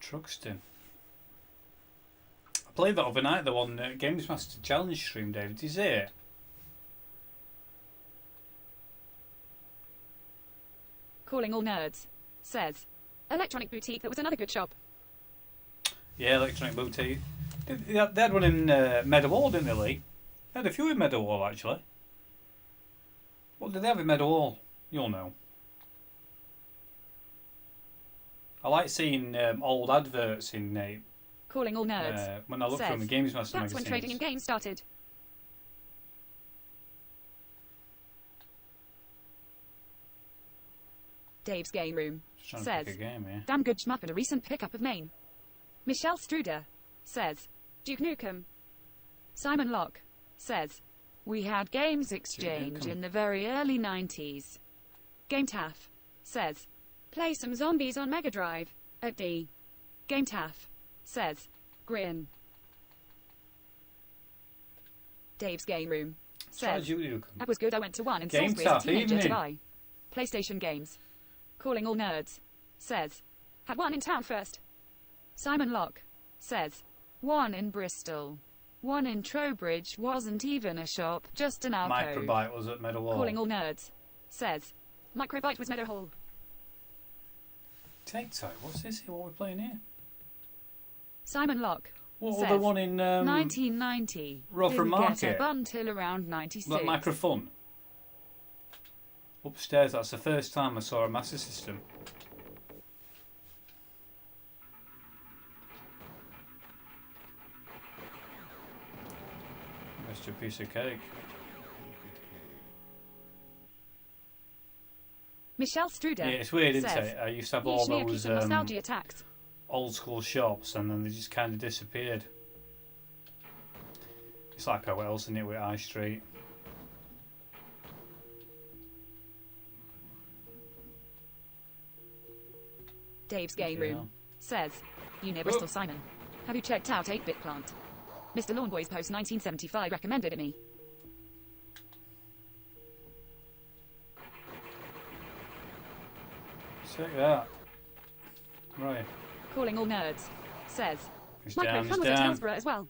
Truxton. I played that overnight, the one Games Master Challenge stream, David. Did you see it? Calling All Nerds says, Electronic Boutique, that was another good shop. Yeah, Electronic Boutique. They had one in Meadowhall, didn't they, Lee? They had a few in Meadowhall, actually. What did they have in Meadowhall? You'll know. I like seeing old adverts in Calling All Nerds when I look says, from the Games Master That's when magazines. trading in games started. Dave's Game Room Just trying to says, pick a game here. damn good shmup and a recent pickup of Maine. Michelle Struder says, Duke Nukem. Simon Locke says, We had Games Exchange Nukem. in the very early 90s. Game Taff says, Play some zombies on Mega Drive. At D. Game Taff says, Grin. Dave's Game Room Try says, Duke Nukem. that was good. I went to one in Game Salisbury as a Taff, teenager to evening. buy PlayStation games. Calling All Nerds says, Had one in town first. Simon Locke says, One in Bristol. One in Trowbridge wasn't even a shop, just an alcove. Microbyte was at Meadowhall. Calling All Nerds says, Microbyte was Meadowhall. Take Time. What's this here? What are we playing here? Simon Locke What says, was the one in 1990. Rotherham Didn't Market? get up until around 96. That Microfun? Upstairs, that's the first time I saw a Master System. That's a piece of cake. Michelle Struder Yeah, it's weird, isn't says, it? I used to have all Yishnia those keeping nostalgia attacks. old school shops and then they just kind of disappeared. It's like what else in it with High Street. Dave's Game Yeah. Room says, you near Bristol, Simon. Have you checked out 8-Bit Plant? Mr. Lawnboy's post 1975 recommended it me. Check that. Right. Calling All Nerds says, He's Micro down, Fun he's was at down. Hillsborough as well.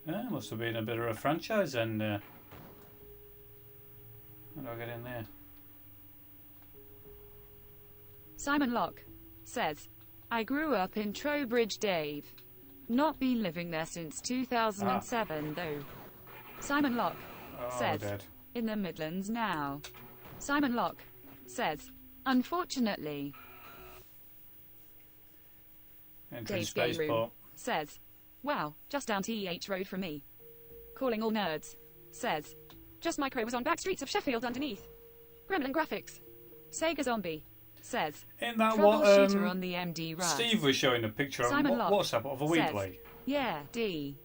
Yeah, must have been a bit of a franchise then. How do I get in there? Simon Locke says, I grew up in Trowbridge, Dave. Not been living there since 2007, though. Simon Locke Oh, says, dead. In the Midlands now. Simon Locke says, Unfortunately. Entering Dave's Game Room spaceport. says, wow, just down TEH Road from me. Calling all nerds says, just micro was on back streets of Sheffield underneath. Gremlin graphics. Sega Zombie says, Isn't that what troubleshooter on the MD run. Steve was showing a picture on Simon Locke WhatsApp of a says, Weebly? yeah, D.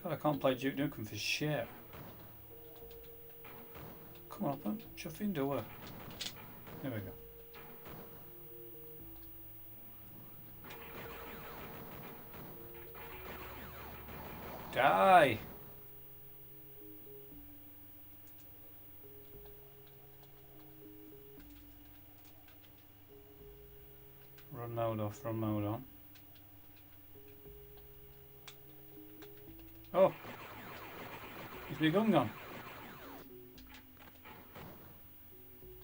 God, I can't play Duke Nukem for shit. Come on, put your finger away. There we go. Die! Run mode off, run mode on. Oh! Is my gun gone?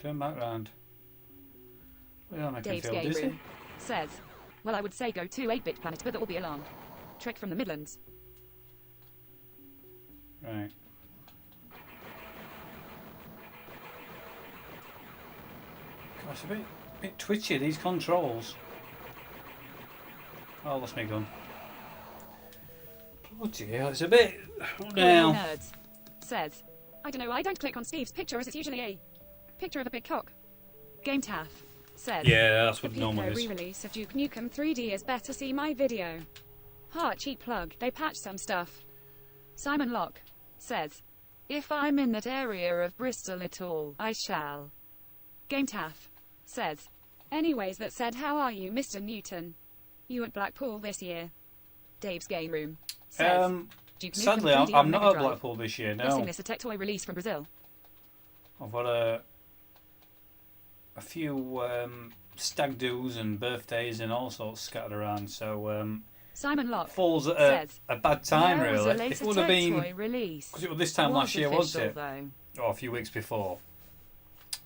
Turn back round. Well, that'll make him Dave's feel Game dizzy. Room says, well, I would say go to 8-Bit Planet, but that will be alarmed. Trek from the Midlands. Right. Gosh, a bit twitchy, these controls. Oh, I lost my gun. Bloody hell, it's a bit... Calling Now. all nerds says, I don't know, I don't click on Steve's picture as it's usually a picture of a big cock. Game Taff says, Yeah, that's the what normal Pico is. re-release of Duke Nukem 3D is better. See my video. Heart cheap plug, they patched some stuff. Simon Locke says, if I'm in that area of Bristol at all, I shall. Game Taff says, anyways, that said, how are you, Mr. Newton? You at Blackpool this year? Dave's Game Room says, Duke Nukem Sadly, 3D I'm on not Mega at Drive. Blackpool this year, Guessing no. this a tech toy release from Brazil. I've got a few stag do's and birthdays and all sorts scattered around, so Simon Locke falls at says, a bad time, there was a really. later If it would have tech been... toy release. Because it was this time last year, wasn't it? Though. Or a few weeks before.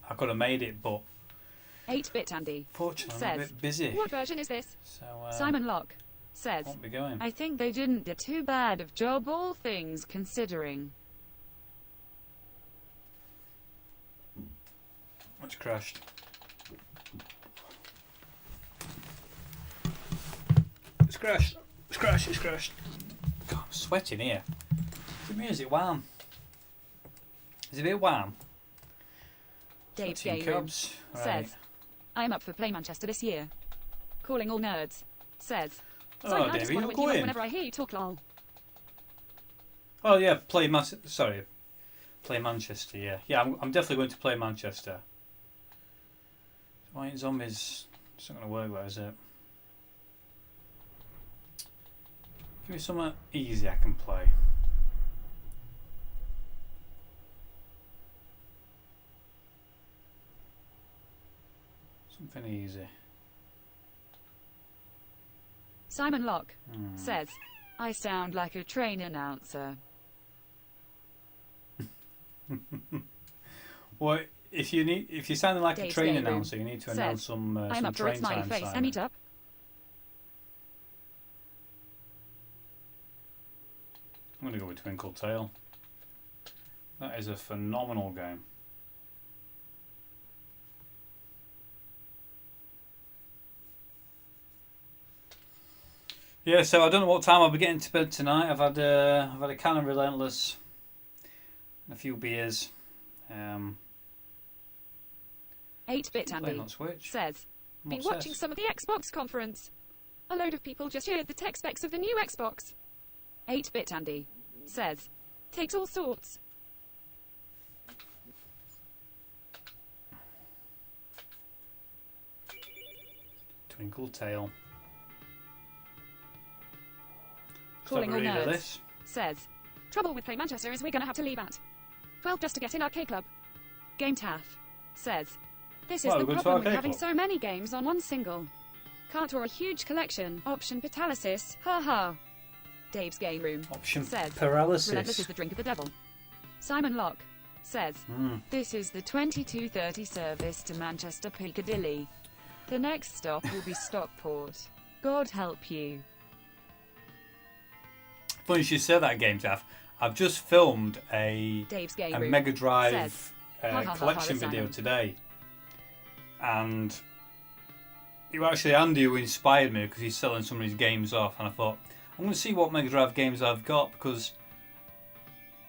I could have made it, but 8-Bit Andy fortunately I'm a says, bit busy. what version is this? So Simon Locke says, won't be going. I think they didn't do too bad of job, all things considering. It's crashed. It's crashed. It's crashed. It's crashed. God, I'm sweating here. Is it me or is it warm? Is it a bit warm? Dave's Sweating Game Room cubs. Right. says, I'm up for Play Manchester this year. Calling all nerds says, Oh, sorry, I Davey, just want to you're wake you up going. whenever I hear you talk, lol. Oh yeah, play Manchester. Yeah, yeah. I'm definitely going to play Manchester. White Zombies. It's not going to work, though, is it? Give me something easy I can play. Something easy. Simon Locke says, I sound like a train announcer. Well, if you're sounding like Dave's a train Game Room announcer, you need to says, announce some I'm up for train it, smiley time. face, Simon. and meet up. I'm going to go with Twinkle Tail. That is a phenomenal game. Yeah, so I don't know what time I'll be getting to bed tonight. I've had a can of Relentless, and a few beers. 8-Bit Playing Andy on Switch. says, I'm been obsessed. watching some of the Xbox conference. A load of people just shared the tech specs of the new Xbox. 8-Bit Andy says, takes all sorts. Twinkle Tail. Just Calling have a all read of nerds this. says, trouble with Play Manchester is we're gonna have to leave at 12 just to get in Arcade Club. Game Taff says, this is Well, the we're going to problem with Arcade having Club. so many games on one single cart or a huge collection. Option paralysis, haha. Dave's Game Room Option says, paralysis. Relentless is the drink of the devil. Simon Locke says, this is the 22:30 service to Manchester Piccadilly. The next stop will be Stockport. God help you. Funny you should say that, Game Taff. I've just filmed a Dave's Game a Room Mega Drive says, ha, ha, ha, collection ha, video Simon. today, and it was actually Andy who inspired me because he's selling some of his games off, and I thought I'm going to see what Mega Drive games I've got because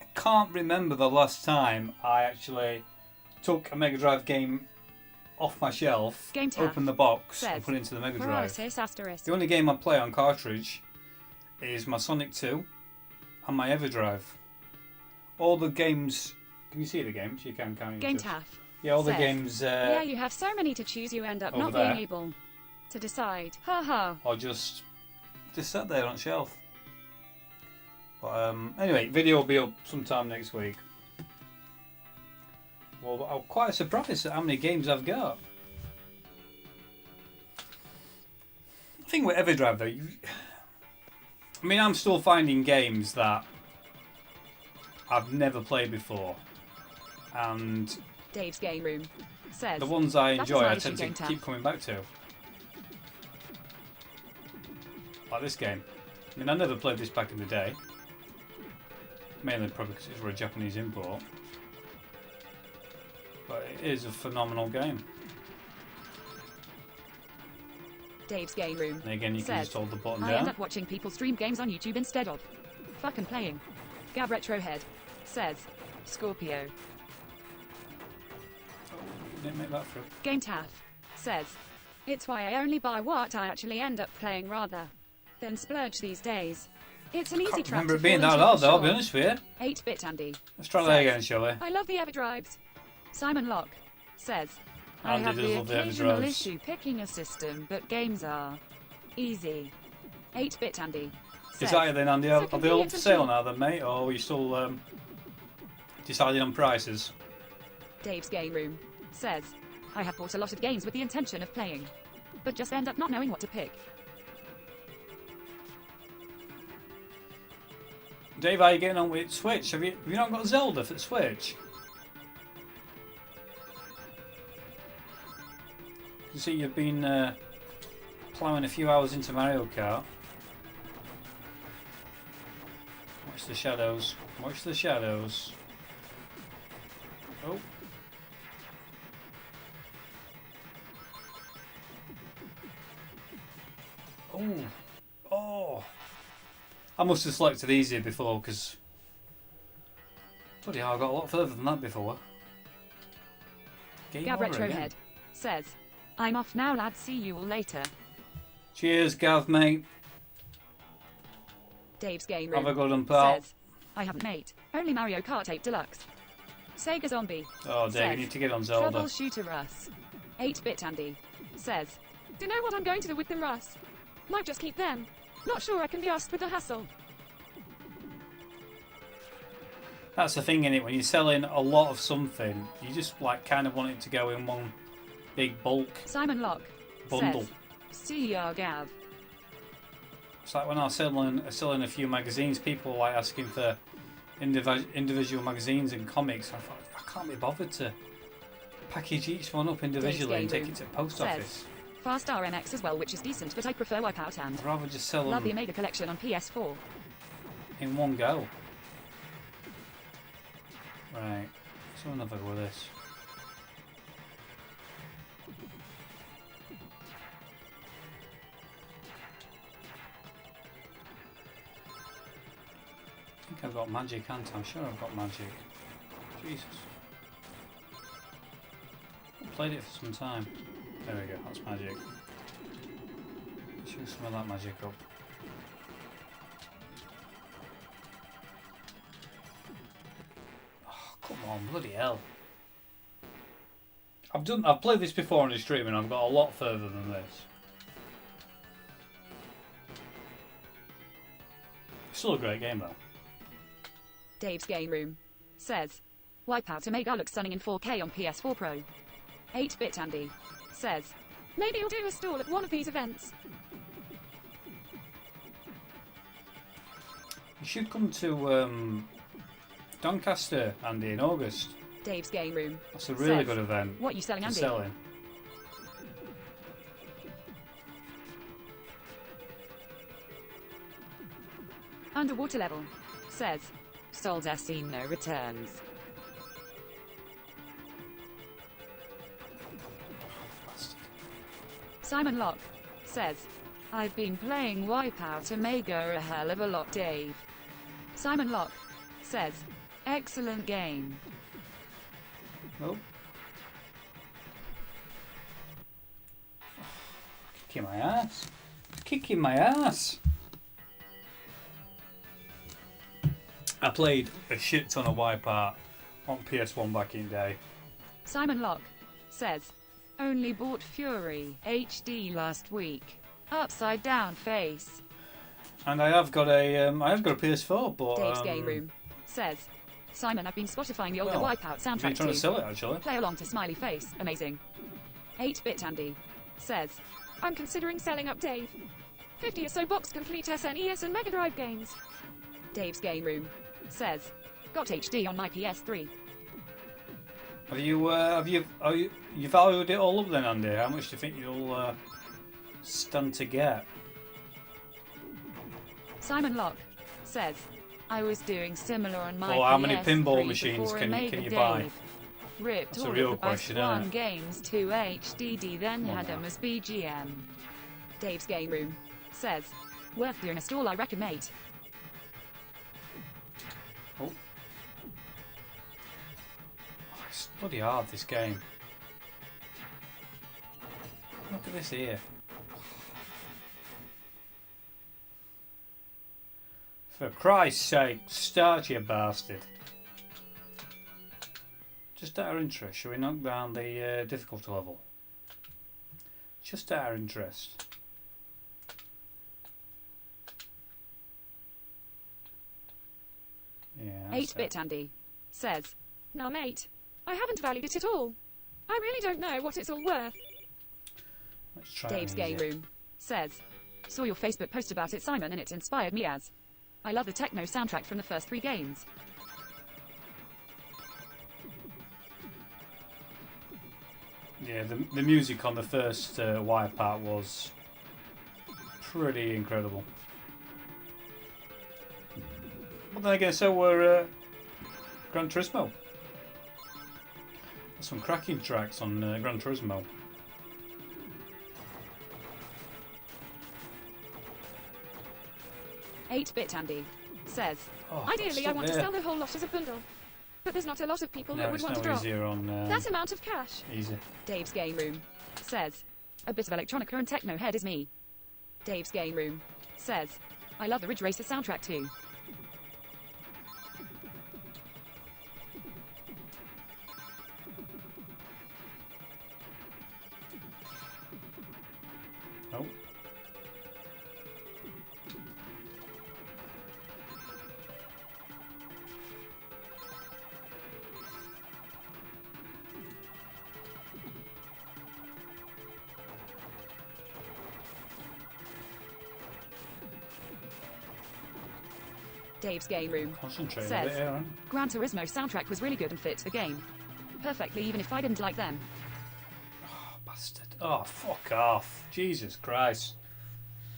I can't remember the last time I actually took a Mega Drive game off my shelf, Game tab. opened the box, Says, and put it into the Mega Drive. Paralysis asterisk. The only game I play on cartridge is my Sonic 2 and my Everdrive. All the games. Can you see the games? You can, can't you? Game Just- taff. Yeah, all the Says, games. Yeah, you have so many to choose you end up over not there. being able to decide. Ha ha. Or just sat there on shelf. But anyway, video will be up sometime next week. Well, I'm quite surprised at how many games I've got. I think with Everdrive though, I mean, I'm still finding games that I've never played before, and Dave's Game Room says, the ones I That is enjoy, my I issue, tend to Game Tab. keep coming back to. Like this game. I mean, I never played this back in the day. Mainly probably because it's for a Japanese import. But it is a phenomenal game. Dave's Game Room And again, you can says, just hold the button I end down. up watching people stream games on YouTube instead of fucking playing. Gab Retrohead says, Scorpio. Didn't make that through. Game Taff says, it's why I only buy what I actually end up playing rather than splurge these days. It's an easy Can't trap remember to it being fall that into hard for though, I'll be sure. honest with you. 8-bit Andy Let's try that says, again, shall we? I love the Everdrives. Simon Locke says, I Andy have does the love the occasional Everdrives. issue picking a system, but games are easy. 8-bit Andy says, Is that it then, Andy? So Are they all convenient for and sale cheap. now then, mate? Or are you still deciding on prices? Dave's Game Room says, I have bought a lot of games with the intention of playing, but just end up not knowing what to pick. Dave, how are you getting on with Switch? Have you not got Zelda for the Switch? You see you've been ploughing a few hours into Mario Kart. Watch the shadows. Watch the shadows. Oh. Oh. Oh. I must have selected easier before because bloody hell, I got a lot further than that before. Game Gab over again. Retrohead says, I'm off now lads, see you all later. Cheers, Gav, mate. Dave's Game Room Have a good one, pal. says, I haven't mate, only Mario Kart 8 Deluxe. Sega Zombie Oh, Dave, says, you need to get on Zelda. Troubleshooter Russ. 8-bit Andy says, Do you know what I'm going to do with the Russ? Might just keep them. Not sure I can be asked with the hassle. That's the thing, innit? When you're selling a lot of something, you just like kind of want it to go in one big bulk Simon Locke bundle. says, CR Gav. It's like when I was selling a few magazines, people were like asking for individual magazines and comics. I thought, I can't be bothered to package each one up individually and take it to the post says, office. Fast RMX as well, which is decent, but I prefer Wipeout and I'd rather just sell love the them Omega Collection on PS4. in one go. Right, let's have another go with this. I think I've got magic, haven't I? I'm sure I've got magic. Jesus. I've played it for some time. There we go, that's magic. Let's use some of that magic up. Oh, come on, bloody hell. I've played this before on the stream and I've got a lot further than this. Still a great game though. Dave's Game Room says, Wipeout Omega looks stunning in 4K on PS4 Pro. 8-bit Andy says, Maybe you'll do a stall at one of these events. You should come to Doncaster, Andy, in August. Dave's Game Room That's a really says, good event. What you selling, for Andy? selling. Underwater Level says, Sold as seen no returns. Simon Locke says, I've been playing Wipeout Omega a hell of a lot, Dave. Simon Locke says, excellent game. Oh. Kicking my ass. Kicking my ass. I played a shit ton of Wipeout on PS1 back in the day. Simon Locke says, only bought Fury HD last week. Upside down face. And I have got a PS4, but Dave's Game Room says, Simon, I've been Spotifying the older well, Wipeout I've been soundtrack trying too. to sell it actually. Play along to Smiley Face, amazing. 8-Bit Andy says, I'm considering selling up Dave. 50 or so box complete SNES and Mega Drive games. Dave's Game Room says, got HD on my PS3. Have you valued it all up then, Andy? How much do you think you'll stand to get? Simon Locke says, I was doing similar on my Or how many PS3 pinball machines before can Omega you buy? Dave ripped That's a all real of the question, Bus isn't One it? games to HDD, then Come on had now. them as BGM. Dave's Game Room says, worth the install, I reckon, mate. Oh. It's bloody hard, this game. Look at this here. For Christ's sake, start, you bastard. Just out of interest, shall we knock down the difficulty level? Just out of interest. Yeah. that's 8-Bit Andy says, Nah, mate. I haven't valued it at all. I really don't know what it's all worth. Let's try Dave's an Game easy. Room says, saw your Facebook post about it, Simon, and it inspired me as. I love the techno soundtrack from the first 3 games. Yeah, the music on the first Wipeout was pretty incredible. But then again, so were Gran Turismo. There's some cracking tracks on Gran Turismo. Eight-Bit Andy says, Oh, Ideally, I want to sell the whole lot as a bundle. But there's not a lot of people No, that would it's want to no drop easier on that amount of cash. easy. Dave's Game Room says, a bit of electronica and techno head is me. Dave's Game Room says, I love the Ridge Racer soundtrack too. Oh. Dave's Game Room Concentrate a says, bit here, aren't you? Gran Turismo soundtrack was really good and fit the game perfectly, even if I didn't like them. Oh, bastard. Oh, fuck off. Jesus Christ.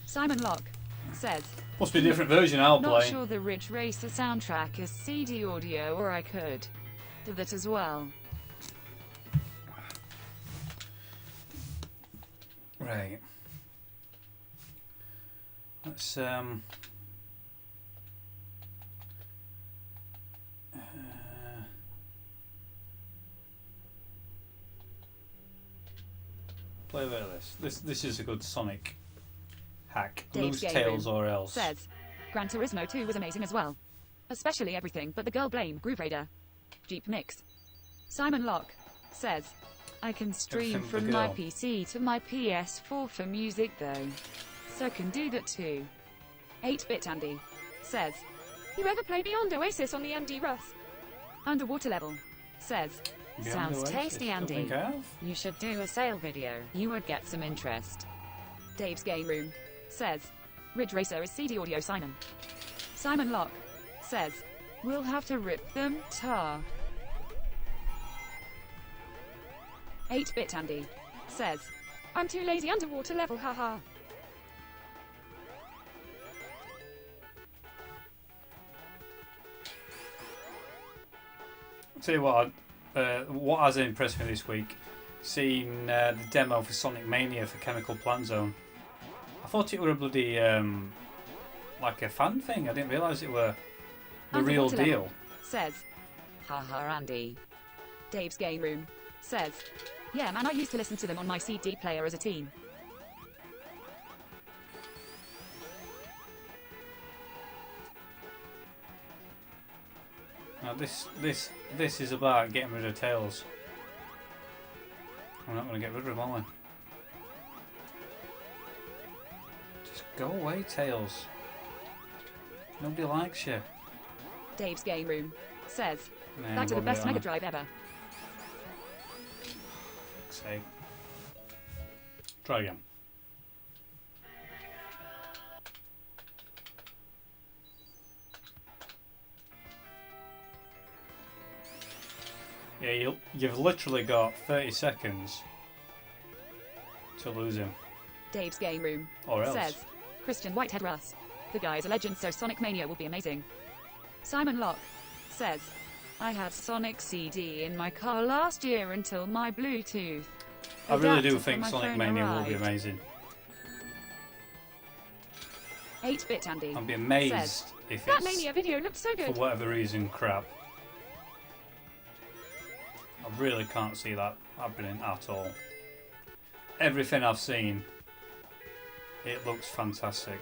Simon Locke says, Must be a different version I'll not play. sure the Ridge Racer soundtrack is CD audio, or I could do that as well. Right. Let's play a bit of this. This is a good Sonic hack. Dave's Lose Game tails Room or else. says, Gran Turismo 2 was amazing as well. Especially everything but the girl blame, Groove Raider. Jeep Mix. Simon Locke says, I can stream Everything but from the my girl. PC to my PS4 for music though. So can do that too. 8-Bit Andy says, You ever play Beyond Oasis on the MD Russ? Underwater Level says, Beyond Sounds Oasis, tasty, don't Andy. think I have. You should do a sale video. You would get some interest. Dave's Game Room says, Ridge Racer is CD audio, Simon. Simon Locke says, we'll have to rip them tar. 8-Bit Andy says, I'm too lazy underwater level, haha. Tell you what has impressed me this week seen the demo for Sonic Mania for Chemical Plant Zone. I thought it were a bloody like a fan thing. I didn't realise it were the real Underwater deal. level says, Haha, Andy. Dave's Game Room says, yeah man, I used to listen to them on my CD player as a teen. Now this is about getting rid of Tails. I'm not going to get rid of him, am I? Just go away, Tails. Nobody likes you. Dave's Game Room says, Nah, back to the won't best be Mega on it. Drive ever. Say. Try again. Yeah, you've literally got 30 seconds to lose him. Dave's Game Room Or else. says, Christian Whitehead Russ. The guy's a legend, so Sonic Mania will be amazing. Simon Locke says, I had Sonic CD in my car last year until my Bluetooth I really adapter do for think my Sonic phone Mania will be arrived. amazing. 8-bit Andy I'd be amazed says, if that it's, Mania video looked so for good. whatever reason, crap. I really can't see that happening at all. Everything I've seen, it looks fantastic.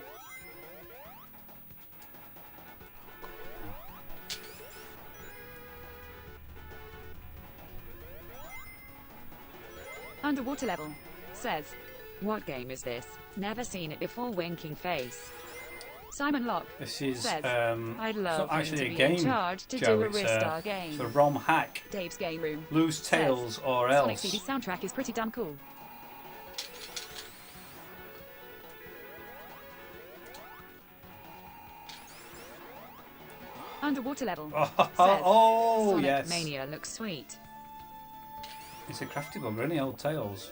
Underwater level says, What game is this? Never seen it before, winking face. Simon Locke This is says, it's I'd love not him actually to a be game, in charge to Joe. do a It's Ristar game. it's a ROM hack. Dave's Game Room Lose says, Tails or Sonic else. CD soundtrack is pretty damn cool. Underwater level says, Oh, Sonic yes. Mania looks sweet. It's a crafty bugger, isn't he, old Tails?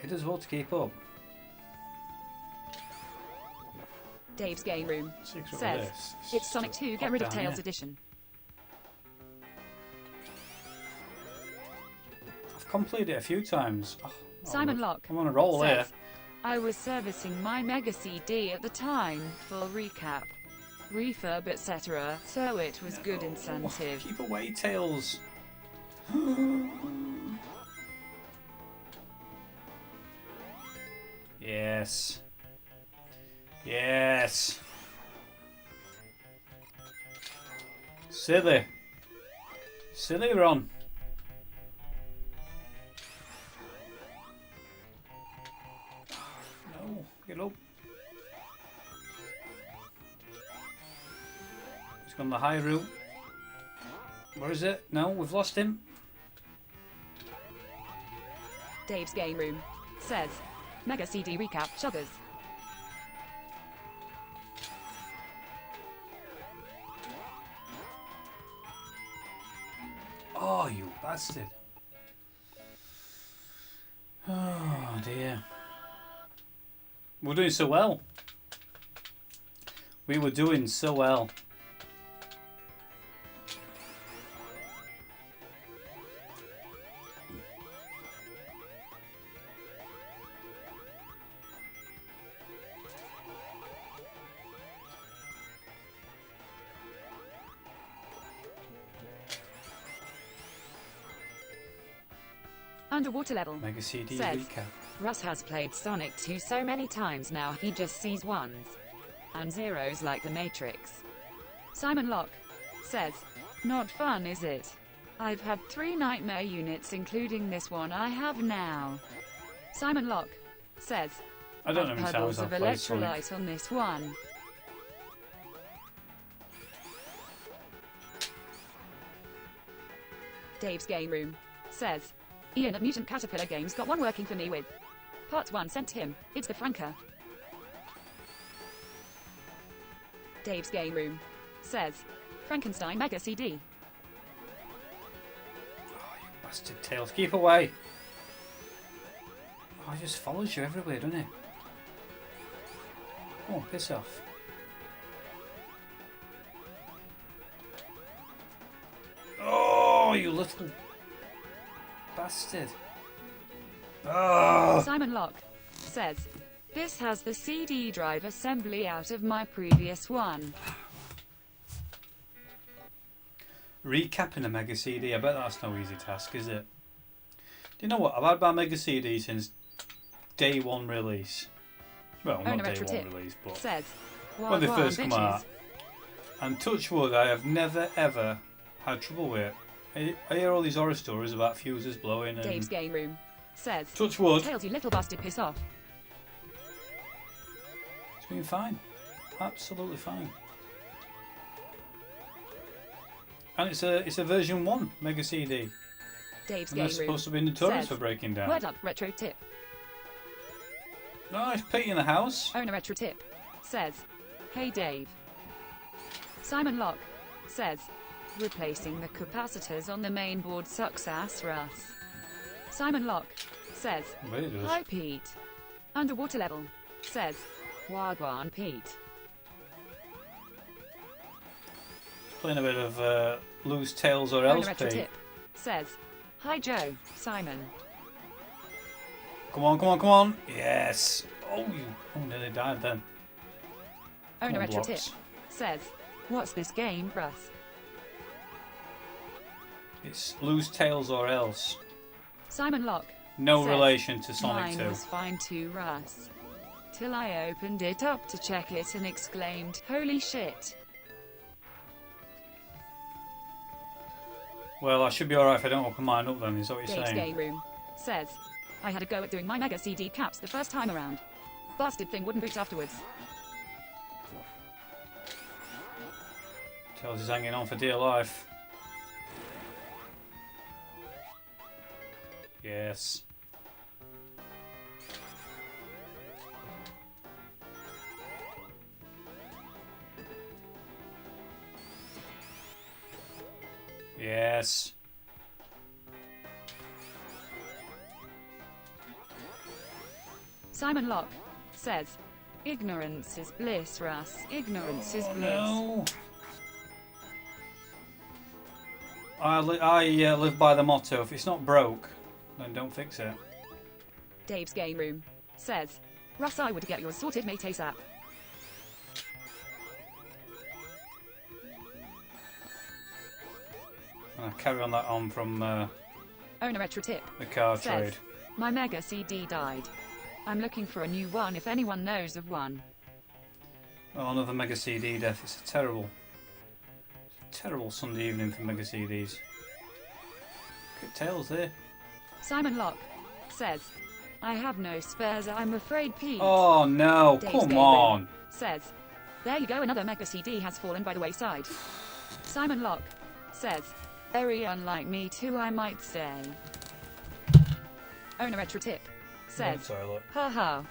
He does well to keep up. Dave's Game Room Secret with says, this. it's Sonic 2 Get Pop Rid of down Tails here. edition. I've completed it a few times. Oh, Simon Locke I'm on a roll here. says, I was servicing my Mega CD at the time, full recap, refurb, etc., so it was good incentive. Keep away, Tails. Yes. Yes. Silly. Silly Ron. No, get up. He's gone the high route. Where is it? No, we've lost him. Dave's Game Room says, Mega CD recap, shudders. Oh, you bastard. Oh dear. We're doing so well. We were doing so well. Underwater level Mega CD says, recap. Russ has played Sonic 2 so many times now he just sees ones and zeros like the Matrix. Simon Locke says, not fun, is it? I've had 3 nightmare units, including this one I have now. Simon Locke says, I don't know how many puddles times of I've played Sonic. electrolyte on this one. Dave's Game Room says, Ian at Mutant Caterpillar Games got one working for me with Part 1 sent him, it's the Franker. Dave's Game Room says, Frankenstein Mega CD. Bastard Tails, keep away. Oh, he just follows you everywhere, doesn't he? Oh, piss off. you little bastard. Oh. Simon Locke says, this has the CD drive assembly out of my previous one. Recapping a Mega CD, I bet that's no easy task, is it? Do you know what? I've had my Mega CD since day one release. Well, not day one release, but says, when they first come out. And touch wood, I have never ever had trouble with it. I hear all these horror stories about fuses blowing and... Dave's Game Room says, touch wood. Tails, you little bastard, piss off. It's been fine. Absolutely fine. And it's a version 1 Mega CD. Dave's And Game they're Room supposed to be notorious says, for breaking down. Word up, retro tip. Nice, Pete in the house. Owner retro tip says, hey Dave. Simon Locke says, replacing the capacitors on the main board sucks ass Russ. Simon Locke says, hi Pete. Underwater level says, Wagwan Pete. Playing a bit of Loose Tails or Else, retro Pete. tip says, hi Joe, Simon. Come on, come on, come on. Yes. Oh, you nearly died then. Owner retro tip blocks. says, what's this game, Russ? It's Lose Tails or Else. Simon Locke No says, relation to Sonic mine 2. was fine too, Russ. Till I opened it up to check it and exclaimed, holy shit. Well, I should be alright if I don't open mine up then, is that what you're Dave's saying? Game Room says, I had a go at doing my Mega CD caps the first time around. Bastard thing wouldn't boot afterwards. Tails is hanging on for dear life. Yes. Yes. Simon Locke says, ignorance is bliss, Russ. Ignorance is bliss. No. I live by the motto, if it's not broke, then don't fix it. Dave's Game Room says, Russ, I would get yours sorted, mate, ASAP. I'll carry on that on from Owner retro tip the car says, trade. my Mega CD died. I'm looking for a new one if anyone knows of one. Oh, another Mega CD death. It's a terrible Sunday evening for Mega CDs. Good Tails there. Simon Locke says, I have no spares, I'm afraid, Pete. Oh no, Dave's come Game on. Room says, there you go, another Mega CD has fallen by the wayside. Simon Locke says, very unlike me too, I might say. Owner retro tip says, Toilet. haha.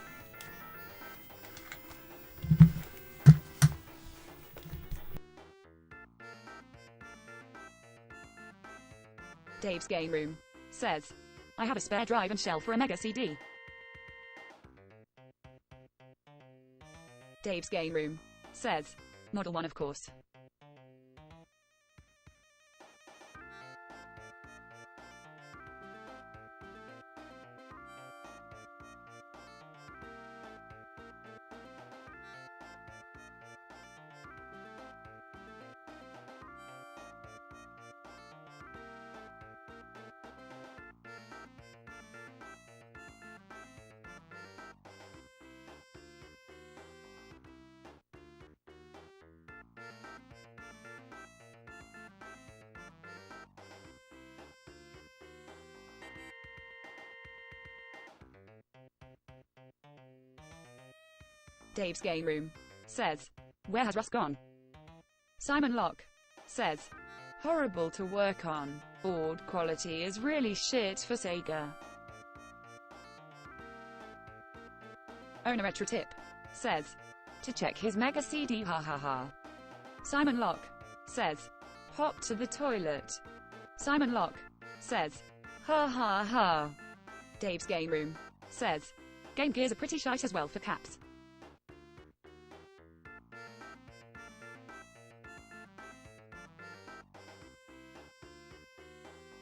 Dave's Game Room says, I have a spare drive and shell for a Mega CD. Dave's Game Room says, Model 1 of course. Dave's Game Room says, where has Russ gone? Simon Locke says, horrible to work on, board quality is really shit for Sega. Owner retro tip says, to check his Mega CD, ha ha ha. Simon Locke says, hop to the toilet. Simon Locke says, ha ha ha. Dave's Game Room says, Game Gear's are pretty shite as well for caps.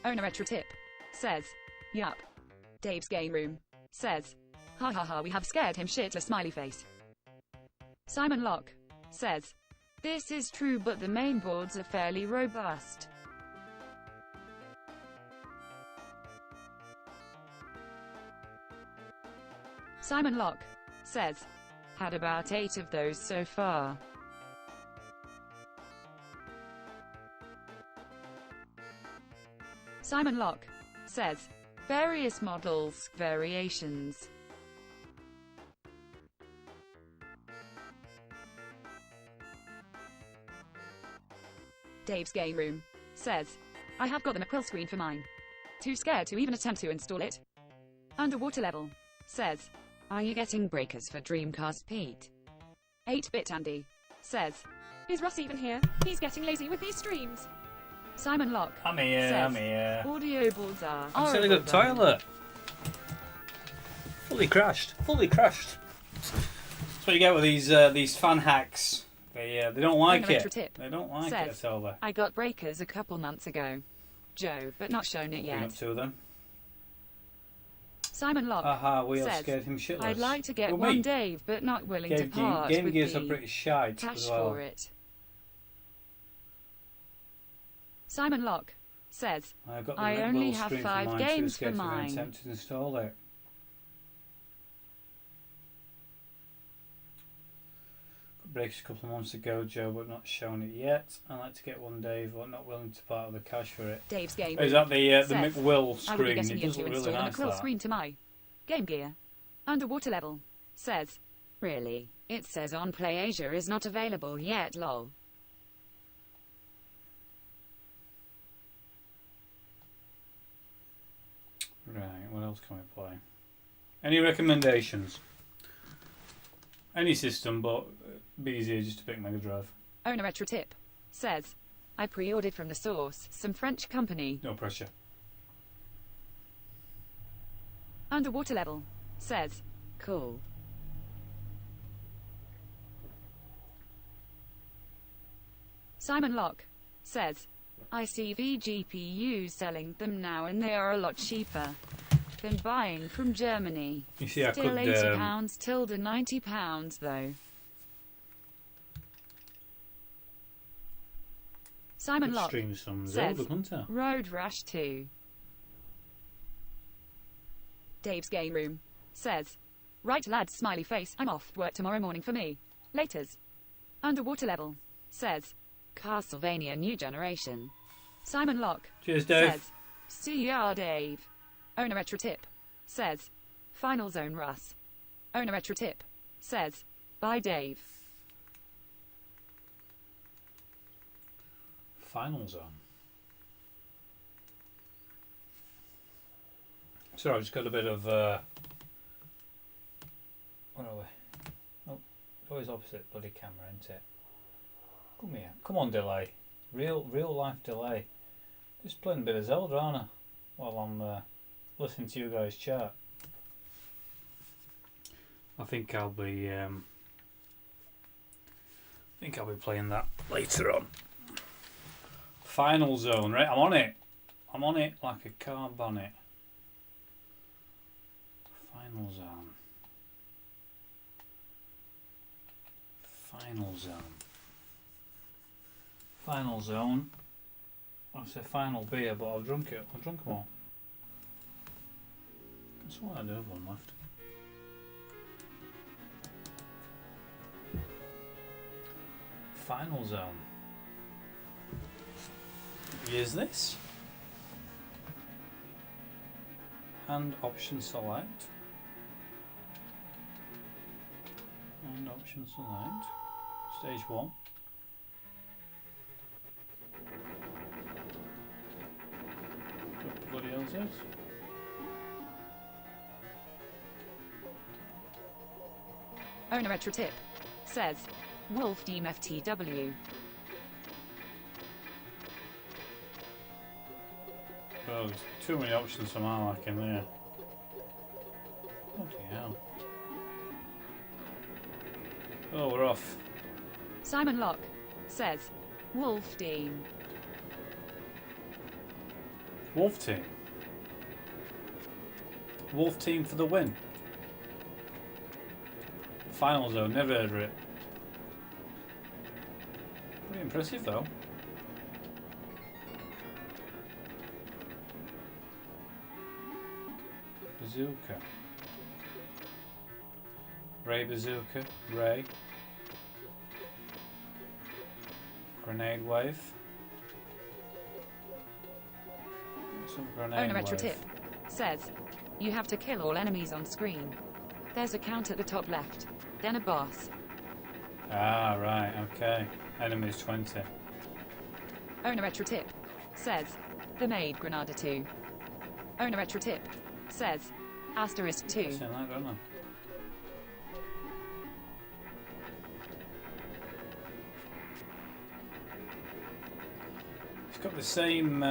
Owner Retro Tip says, yup. Dave's Game Room says, ha ha ha, we have scared him shitless smiley face. Simon Locke says, this is true, but the main boards are fairly robust. Simon Locke says, had about 8 of those so far. Simon Locke says, various models, variations. Dave's Game Room says, I have got the McQuill screen for mine. Too scared to even attempt to install it. Underwater Level says, Are you getting breakers for Dreamcast, Pete? 8-bit Andy says, Is Russ even here? He's getting lazy with these streams. Simon Locke I'm here, says, I'm here. audio boards are I'm sitting at the toilet. Fully crashed. Fully crashed. That's what you get with these fan hacks. They don't like Owner it. Retro Tip They don't like says, it, Zelda. I got breakers a couple months ago. Joe, but not shown it Bring up yet. to them. Simon Locke Aha, we have says, scared him shitless. I'd like to get Well, one me. Dave, but not willing to part Game with Gear's are the pretty shite cash as well. for it. Simon Locke says, I've got the I Red only Bull have screen 5 for mine, games too for scared to even mine. attempt to install it. Got breaks a couple of months ago, Joe, but not shown it yet. I'd like to get one, Dave, but not willing to part of the cash for it. Dave's Game Is Room that the says, McWill I will be screen? getting It you does to look really install the nice, McQuill that. screen to my Game Gear. Underwater Level says, Really? It says on PlayAsia is not available yet, lol. Right, what else can we play? Any recommendations? Any system, but be easier just to pick Mega Drive. Owner Retro Tip says, I pre-ordered from the source, some French company. No pressure. Underwater Level says, Cool. Simon Locke says, I see VGPUs selling them now and they are a lot cheaper than buying from Germany. You see, I Still could £80 tilde £90 though. Simon Locke stream some says, Zelda, couldn't I? Road Rash 2. Dave's Game Room says, right lads, smiley face, I'm off work tomorrow morning for me. Laters. Underwater Level says, Castlevania New Generation. Simon Locke Cheers, Dave. says, see ya Dave. Owner Retro Tip says, Final Zone Russ. Owner Retro Tip says, bye Dave. Final Zone. Sorry, I've just got a bit of. Where are we? Oh, always opposite bloody camera, isn't it? Come here. Come on, delay. Real life delay. Just playing a bit of Zelda, aren't I? While I'm listening to you guys chat. I think I'll be. Playing that later on. Final Zone, right? I'm on it. I'm on it like a car bonnet. Final Zone. Final Zone. Final Zone. I say final beer, but I've drunk it. I've drunk them all. That's what I do have one left. Final Zone. Is this? And option select. And option select. Stage 1. What bloody hell is this? Owner Retro Tip says, Wolf Team FTW. Well, there's too many options for my liking there. Bloody hell. Oh, we're off. Simon Locke says, Wolf Team. Wolf team. Wolf team for the win. Final zone, never heard of it. Pretty impressive though. Bazooka. Ray bazooka. Ray. Grenade wave. Some grenade Owner retro wave. tip says, you have to kill all enemies on screen. There's a count at the top left, then a boss. Ah, right, okay. Enemies 20. Owner retro tip says, the maid Granada 2. Owner retro tip says, asterisk 2. I've seen that, don't I? It's got the same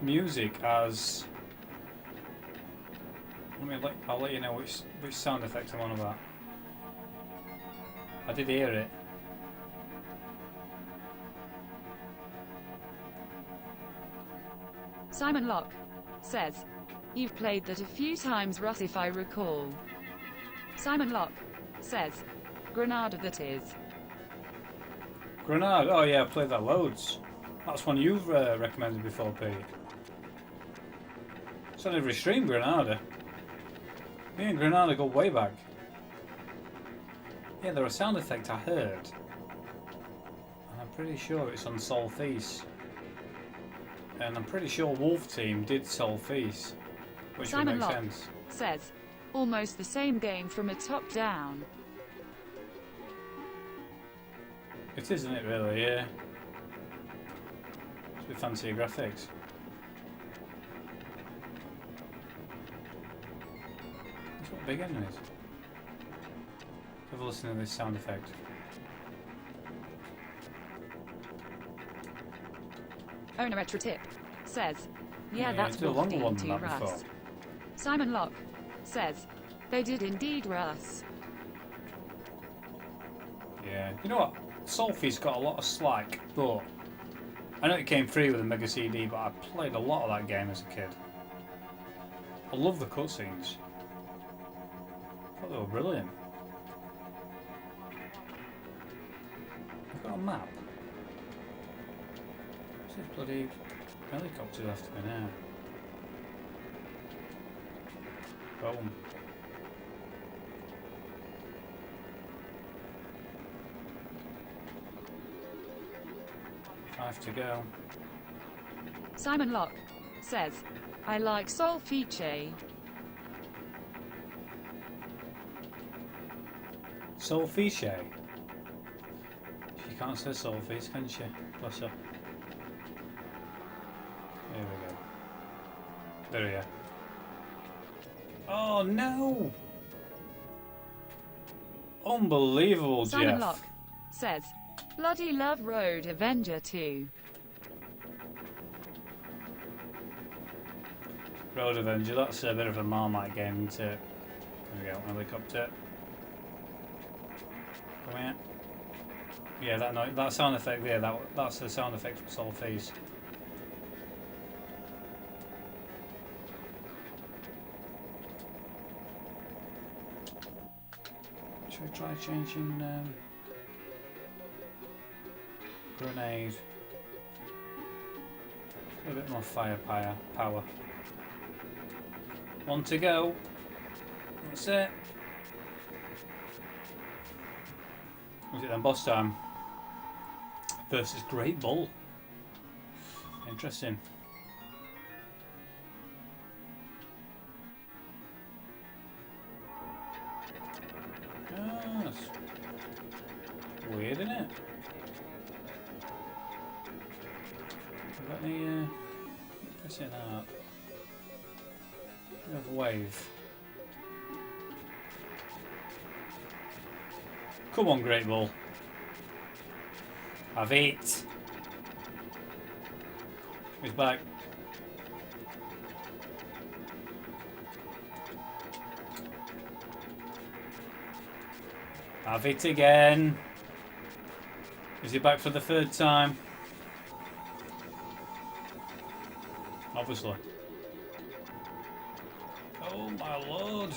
music as. I'll let you know which sound effect I'm on about. I did hear it. Simon Locke says, you've played that a few times, Russ, if I recall. Simon Locke says, Granada that is. Grenade. Oh yeah, I've played that loads. That's one you've recommended before, Pete. It's on every stream, Granada. Me and Granada go way back. Yeah, there was a sound effect I heard. And I'm pretty sure it's on Solfease. And I'm pretty sure Wolf Team did Solfease. Which Simon would make Locke sense. says, almost the same game from a top down. It is, isn't it, really? Yeah. It's with fancier graphics. It's got big enemies. Have a listen to this sound effect. Owner retro tip says, yeah, Yeah, that's do a Wolf longer Team one than 2 that Russ. before. Simon Locke says, they did indeed, Russ. Yeah. You know what? Solfie's got a lot of slack, but I know it came free with a Mega CD, but I played a lot of that game as a kid. I love the cutscenes. I thought they were brilliant. I've got a map. What's this bloody helicopter after me now? Boom. Five to go. Simon Locke says, I like Solfice. Solfice. She can't say Solfice, can she? Bless her. There we go. There we are. Oh no! Unbelievable, Simon Jeff. Locke says, bloody love Road Avenger 2. Road Avenger, that's a bit of a Marmite game, isn't it? There we go, helicopter. Come here. Yeah, that sound effect there, that's the sound effect from Solfease. Should we try changing grenade? A bit more power. One to go. That's it. Was it then boss time? Versus Great Bull. Interesting. Ah, that's weird, isn't it? Let me press it out. We have a wave. Come on, Great Bull. Have it. He's back. Have it again. Is he back for the third time? obviously. Oh my lord.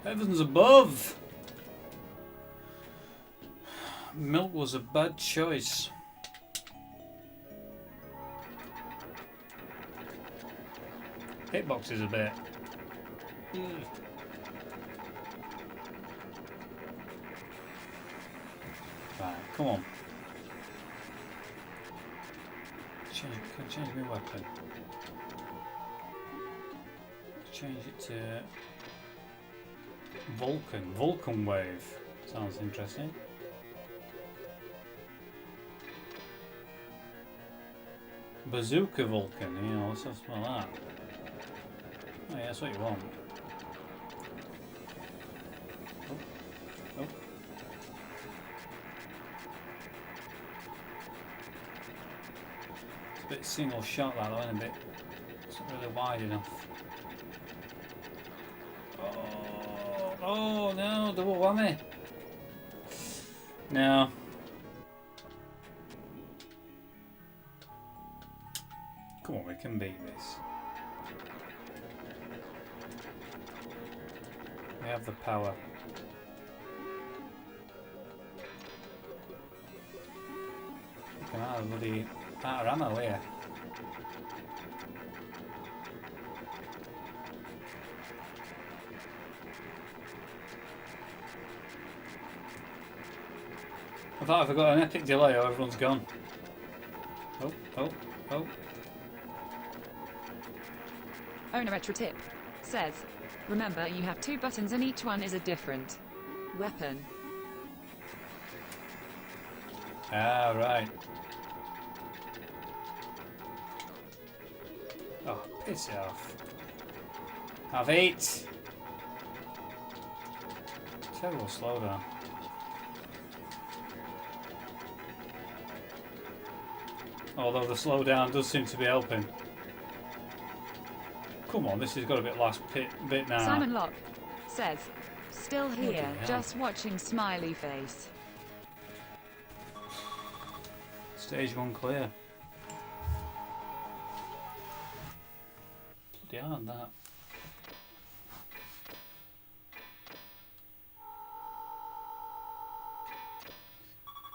Heavens above! Milk was a bad choice. Hitbox is a bit. Right, come on. Change my weapon. Change it to Vulcan wave. Sounds interesting. Bazooka Vulcan, you know, let's have some of that. Oh yeah, that's what you want. Oh. It's a bit single shot that though, isn't it? It's not really wide enough. Oh no, double whammy. No. Come on, we can beat this. We have the power. Come out of bloody out of ammo here. I thought if I got an epic delay, everyone's gone. Oh. Owner retro tip says, remember you have 2 buttons and each one is a different weapon. Ah, right. Oh, piss it off. Have 8. Terrible slowdown. Although the slowdown does seem to be helping. Come on, this has got a bit last bit now. Simon Locke says, still here, just watching smiley face. Stage 1 clear. Bloody hard that.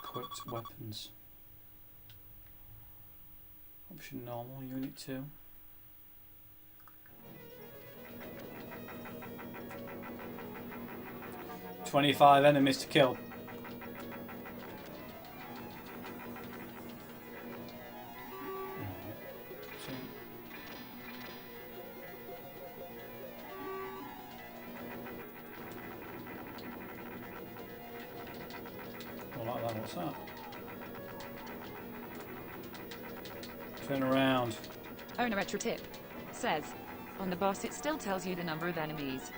Equipped weapons. Option normal, unit 2. "25 enemies to kill." Oh, like that. What's that? Turn around. Owner retro tip says, on the boss it still tells you the number of enemies,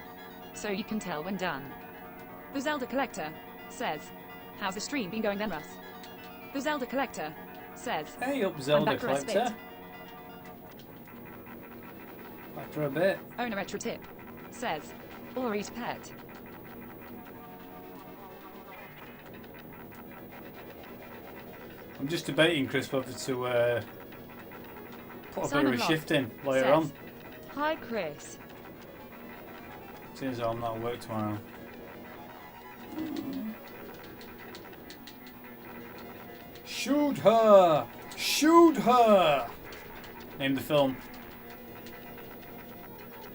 so you can tell when done. The Zelda Collector says, how's the stream been going then, Russ? The Zelda Collector says, Hey up, I'm Zelda back for a spit. Collector. Back for a bit. Owner retro tip says, or eat pet. I'm just debating, Chris, whether to put a Simon bit of a Locke shift in later says, on. Hi Chris. Seeing as I'm not at work tomorrow. Shoot her! Shoot her! Name the film.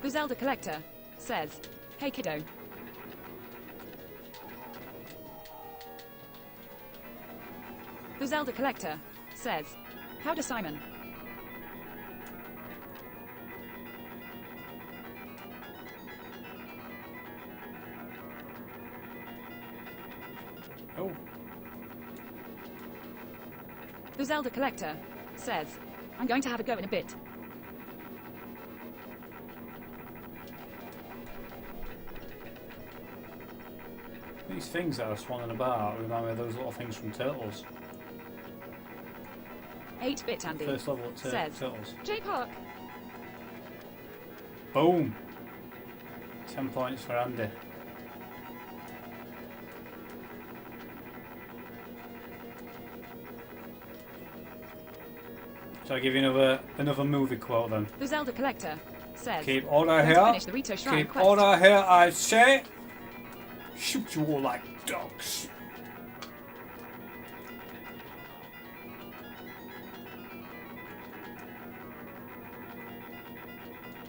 The Zelda Collector says, hey kiddo. The Zelda Collector says, howdy Simon. Oh. The Zelda Collector says, I'm going to have a go in a bit. These things that are swanning about remind me of those little things from Turtles. 8-bit Andy First level at says, Turtles. J-Park. Boom! 10 points for Andy. Shall I give you another movie quote then? The Zelda Collector says, Keep order "Going to here. finish the Rito Shrine Keep quest." order here, I say. Shoot you all like dogs.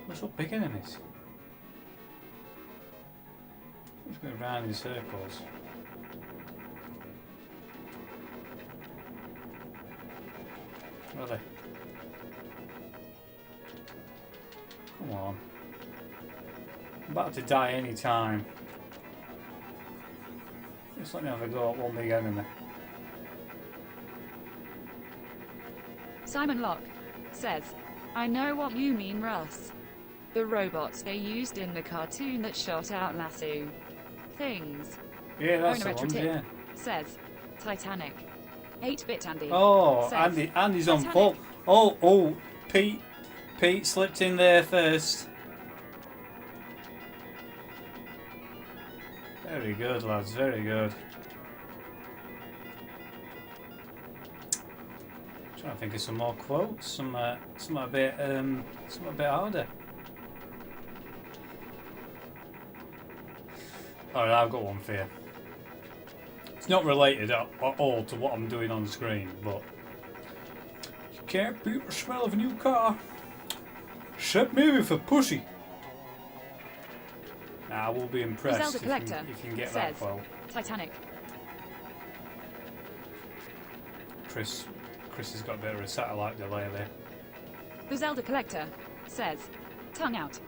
What's up big enemies? Just going round in circles. Where are they? Come on. I'm about to die any time. Just let me have a go at one big enemy. Simon Locke says, "I know what you mean, Russ. The robots they used in the cartoon that shot out lasso things." Yeah, that's the Owner one, Retro yeah. Tip says, "Titanic." 8-bit Andy. Oh, says, Andy's on Titanic. full. Oh, Pete slipped in there first. Very good, lads. Very good. Trying to think of some more quotes. Some a bit harder. Alright, I've got one for you. It's not related at all to what I'm doing on the screen, but you can't beat the smell of a new car. Except maybe for pussy. Nah, I will be impressed Zelda if Collector you can get says, that quote. Titanic. Chris has got a bit of a satellite delay there. The Zelda Collector says, "Tongue out."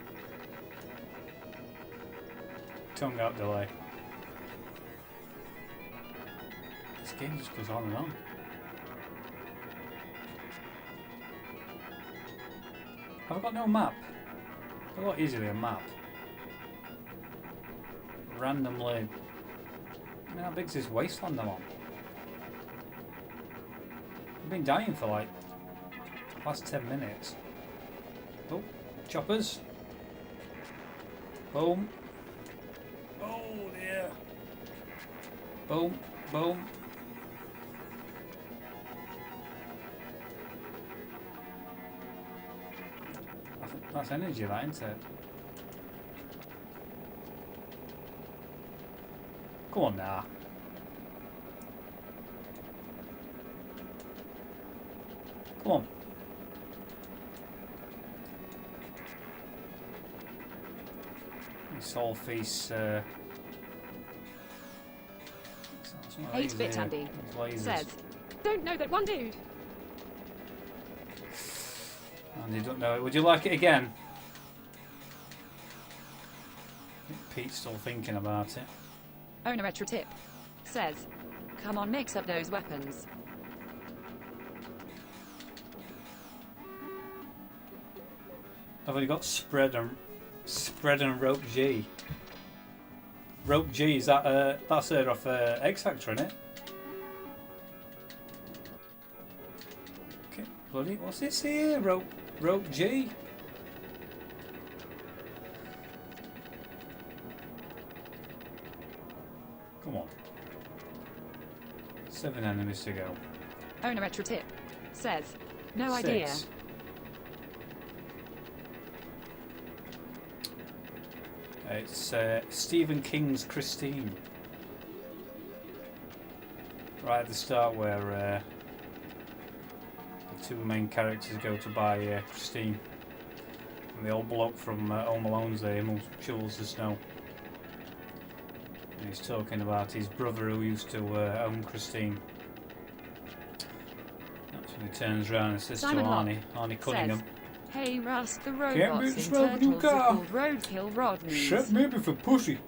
Tongue out delay. This game just goes on and on. Have I got no map? I've got easily a map. Randomly. I mean, how big's this wasteland I'm on? I've been dying for like the last 10 minutes. Oh, choppers. Boom. Oh dear. Boom, boom. That's energy, that, isn't it? Come on now. Come on. Soul Feast. 8-bit Andy says, Don't know that one dude. Andy, don't know it. Would you like it again? I think Pete's still thinking about it. Owner Retro Tip says, "Come on, mix up those weapons." I've only got spread and rope G. Rope G, is that that's her off X Factor, isn't it? Okay, bloody, what's this here? Rope G. Come on. 7 enemies to go. Owner Retro Tip says, "No 6. idea." It's Stephen King's Christine. Right at the start where the two main characters go to buy Christine. And the old bloke from Home Alone's there who shovels the snow. And he's talking about his brother who used to own Christine. That's when he turns around and says Simon to Locke Arnie Cunningham, "Hey Russ, the beat robots the in smell of a new Turtles are car. called Roadkill Rodneys." "Shit, maybe for pussy."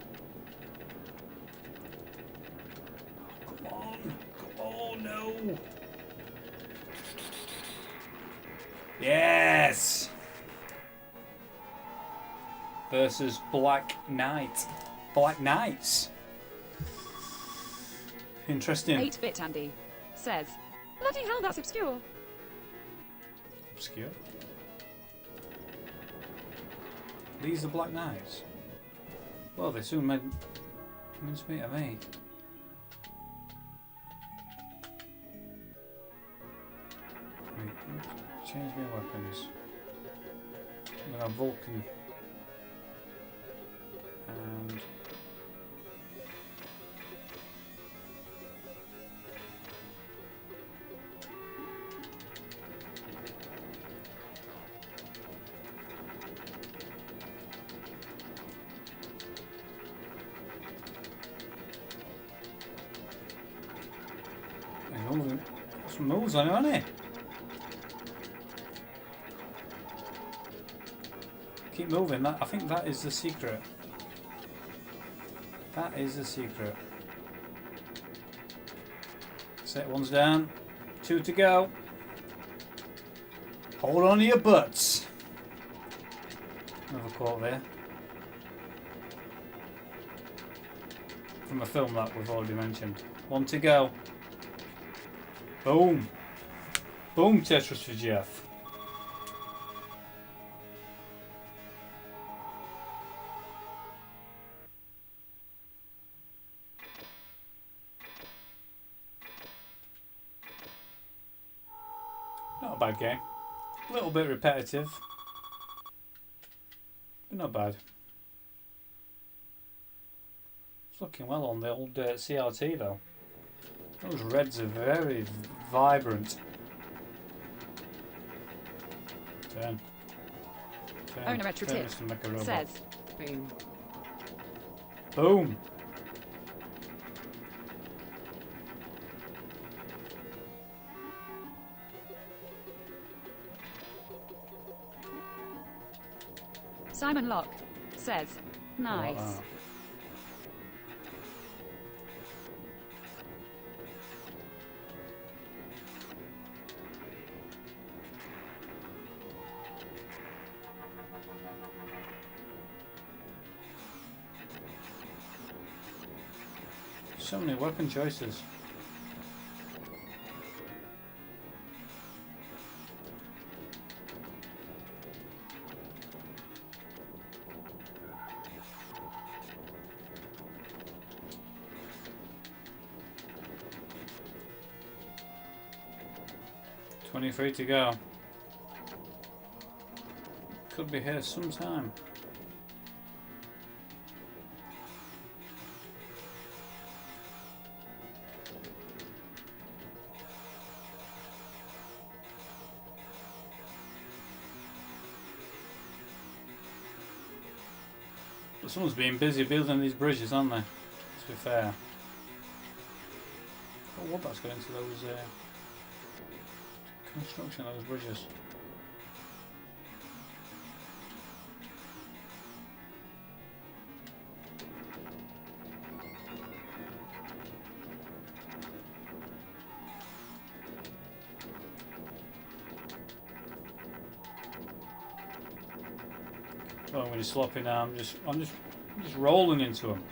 Come on, no. Yes! Versus Black Knight. Black Knights. Interesting. 8-bit Andy says, Bloody hell, that's obscure. Obscure. These are Black Knights. Well, they soon meant mincemeat to me. Wait, oops, Change my weapons. I'm gonna have Vulcan. And moving. Got some moves on it, hasn't it? Keep moving. That, I think that is the secret. That is the secret. Set one's down. 2 to go. Hold on to your butts. Another quote there. From a film that we've already mentioned. 1 to go. Boom. Boom, Tetris for Jeff. Not a bad game. A little bit repetitive. But not bad. It's looking well on the old CRT though. Those reds are very vibrant. Turn. Owner retro tip to make a robot. says, boom. Boom. Simon Locke says, nice. Wow. So many weapon choices. $23 to go. Could be here sometime. But someone's been busy building these bridges, aren't they? To be fair. Oh, what that's going into those construction of those bridges. Oh, I'm really sloppy now. I'm just rolling into them.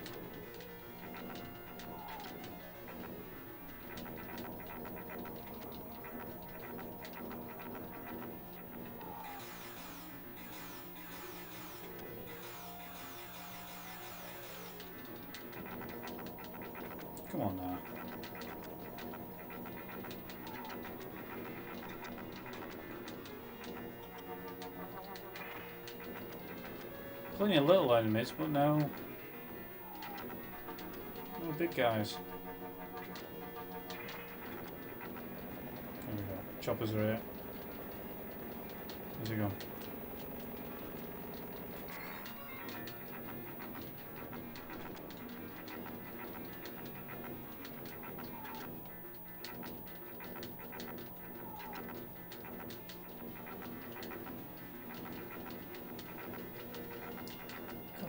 Come on now. Plenty of little enemies, but no big guys. There we go. Choppers are here. Where's he gone?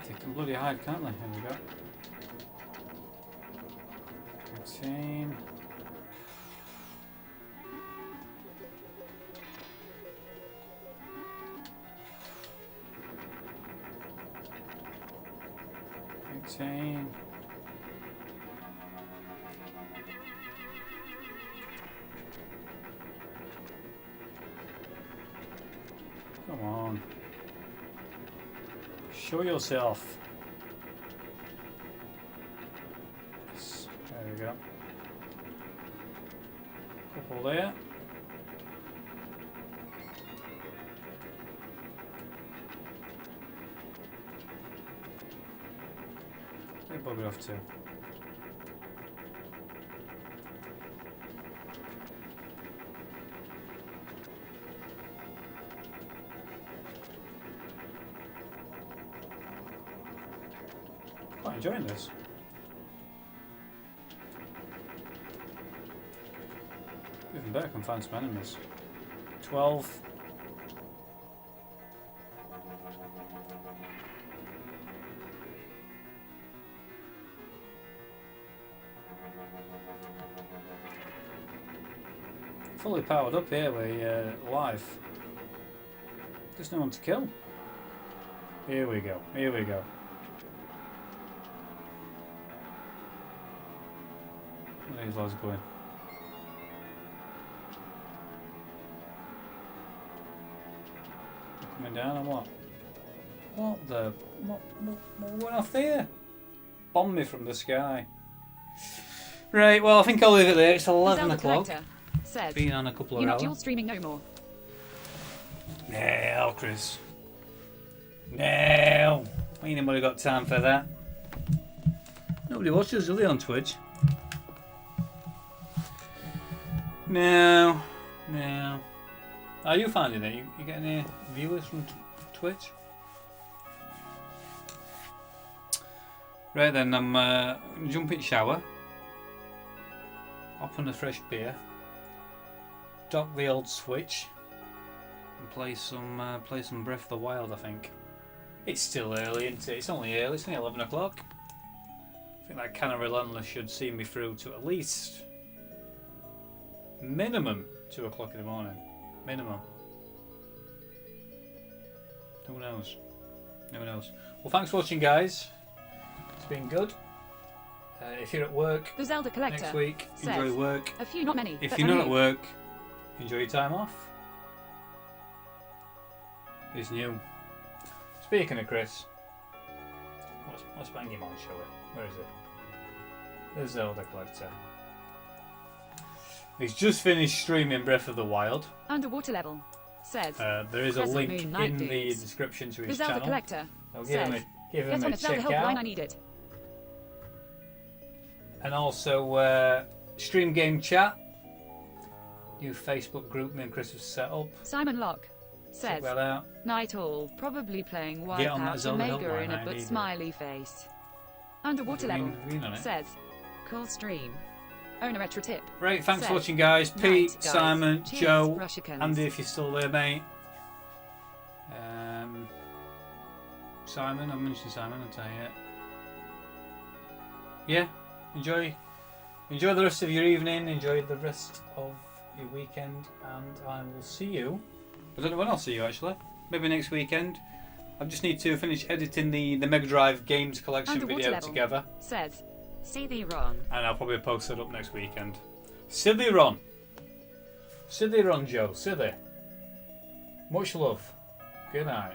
They can bloody hide, can't they? Here we go. 18. Come on. Show yourself. Yes, there we go. Couple there. You bugger off too. Quite enjoying this. Even better, I can find some enemies. 12. Fully powered up here, we're live. There's no one to kill. Here we go, here we go. Where are these lads going? Coming down and what? What the? What went off there? Bomb me from the sky. Right, well I think I'll leave it there. It's 11 o'clock. Says, Been on a couple of you're hours. not dual streaming no more. No, Chris. No. Ain't nobody got time for that. Nobody watches, do they, on Twitch? No. No. Are you finding it? You getting any viewers from Twitch? Right then, I'm jumping shower. Open a fresh beer. Dock the old Switch. And play some Breath of the Wild, I think. It's still early, isn't it? It's only early, it's only 11 o'clock. I think that kind of relentless should see me through to at least minimum 2 o'clock in the morning. Minimum. Who knows? Who knows? Well, thanks for watching, guys. It's been good. If you're at work The Zelda Collector next week, says, enjoy work. a few, not many. If but you're not only at work, enjoy your time off. It's new. Speaking of Chris, what's Banging on show it? Where is it? The Zelda Collector. He's just finished streaming Breath of the Wild. Underwater level. Says, There is a Crescent link Moon Night in the Dudes. description to the his Zelda channel. Collector So give says, him get a on a Zelda check helpline, out. I need it. And also stream game chat. New Facebook group me and Chris have set up. Simon Locke Check says, that out. night all, probably playing Get on that Wipeout Zelda Omega helpline, in a I but need it. smiley face. Underwater Green- level green on it. says, Cool stream. owner retro tip. Right, thanks for says, watching, guys. night, Pete, guys. Simon, Cheers, Joe, Rushicans. Andy, if you're still there, mate. Simon, I mentioned Simon, I'll tell you. Yeah, enjoy the rest of your evening, enjoy the rest of your weekend, and I will see you. I don't know when I'll see you actually. Maybe next weekend. I just need to finish editing the Mega Drive Games Collection Underwater video level. together, Says, See thee, Ron. and I'll probably post it up next weekend. Silly Ron. Silly Ron, Joe. Silly. Much love. Good night.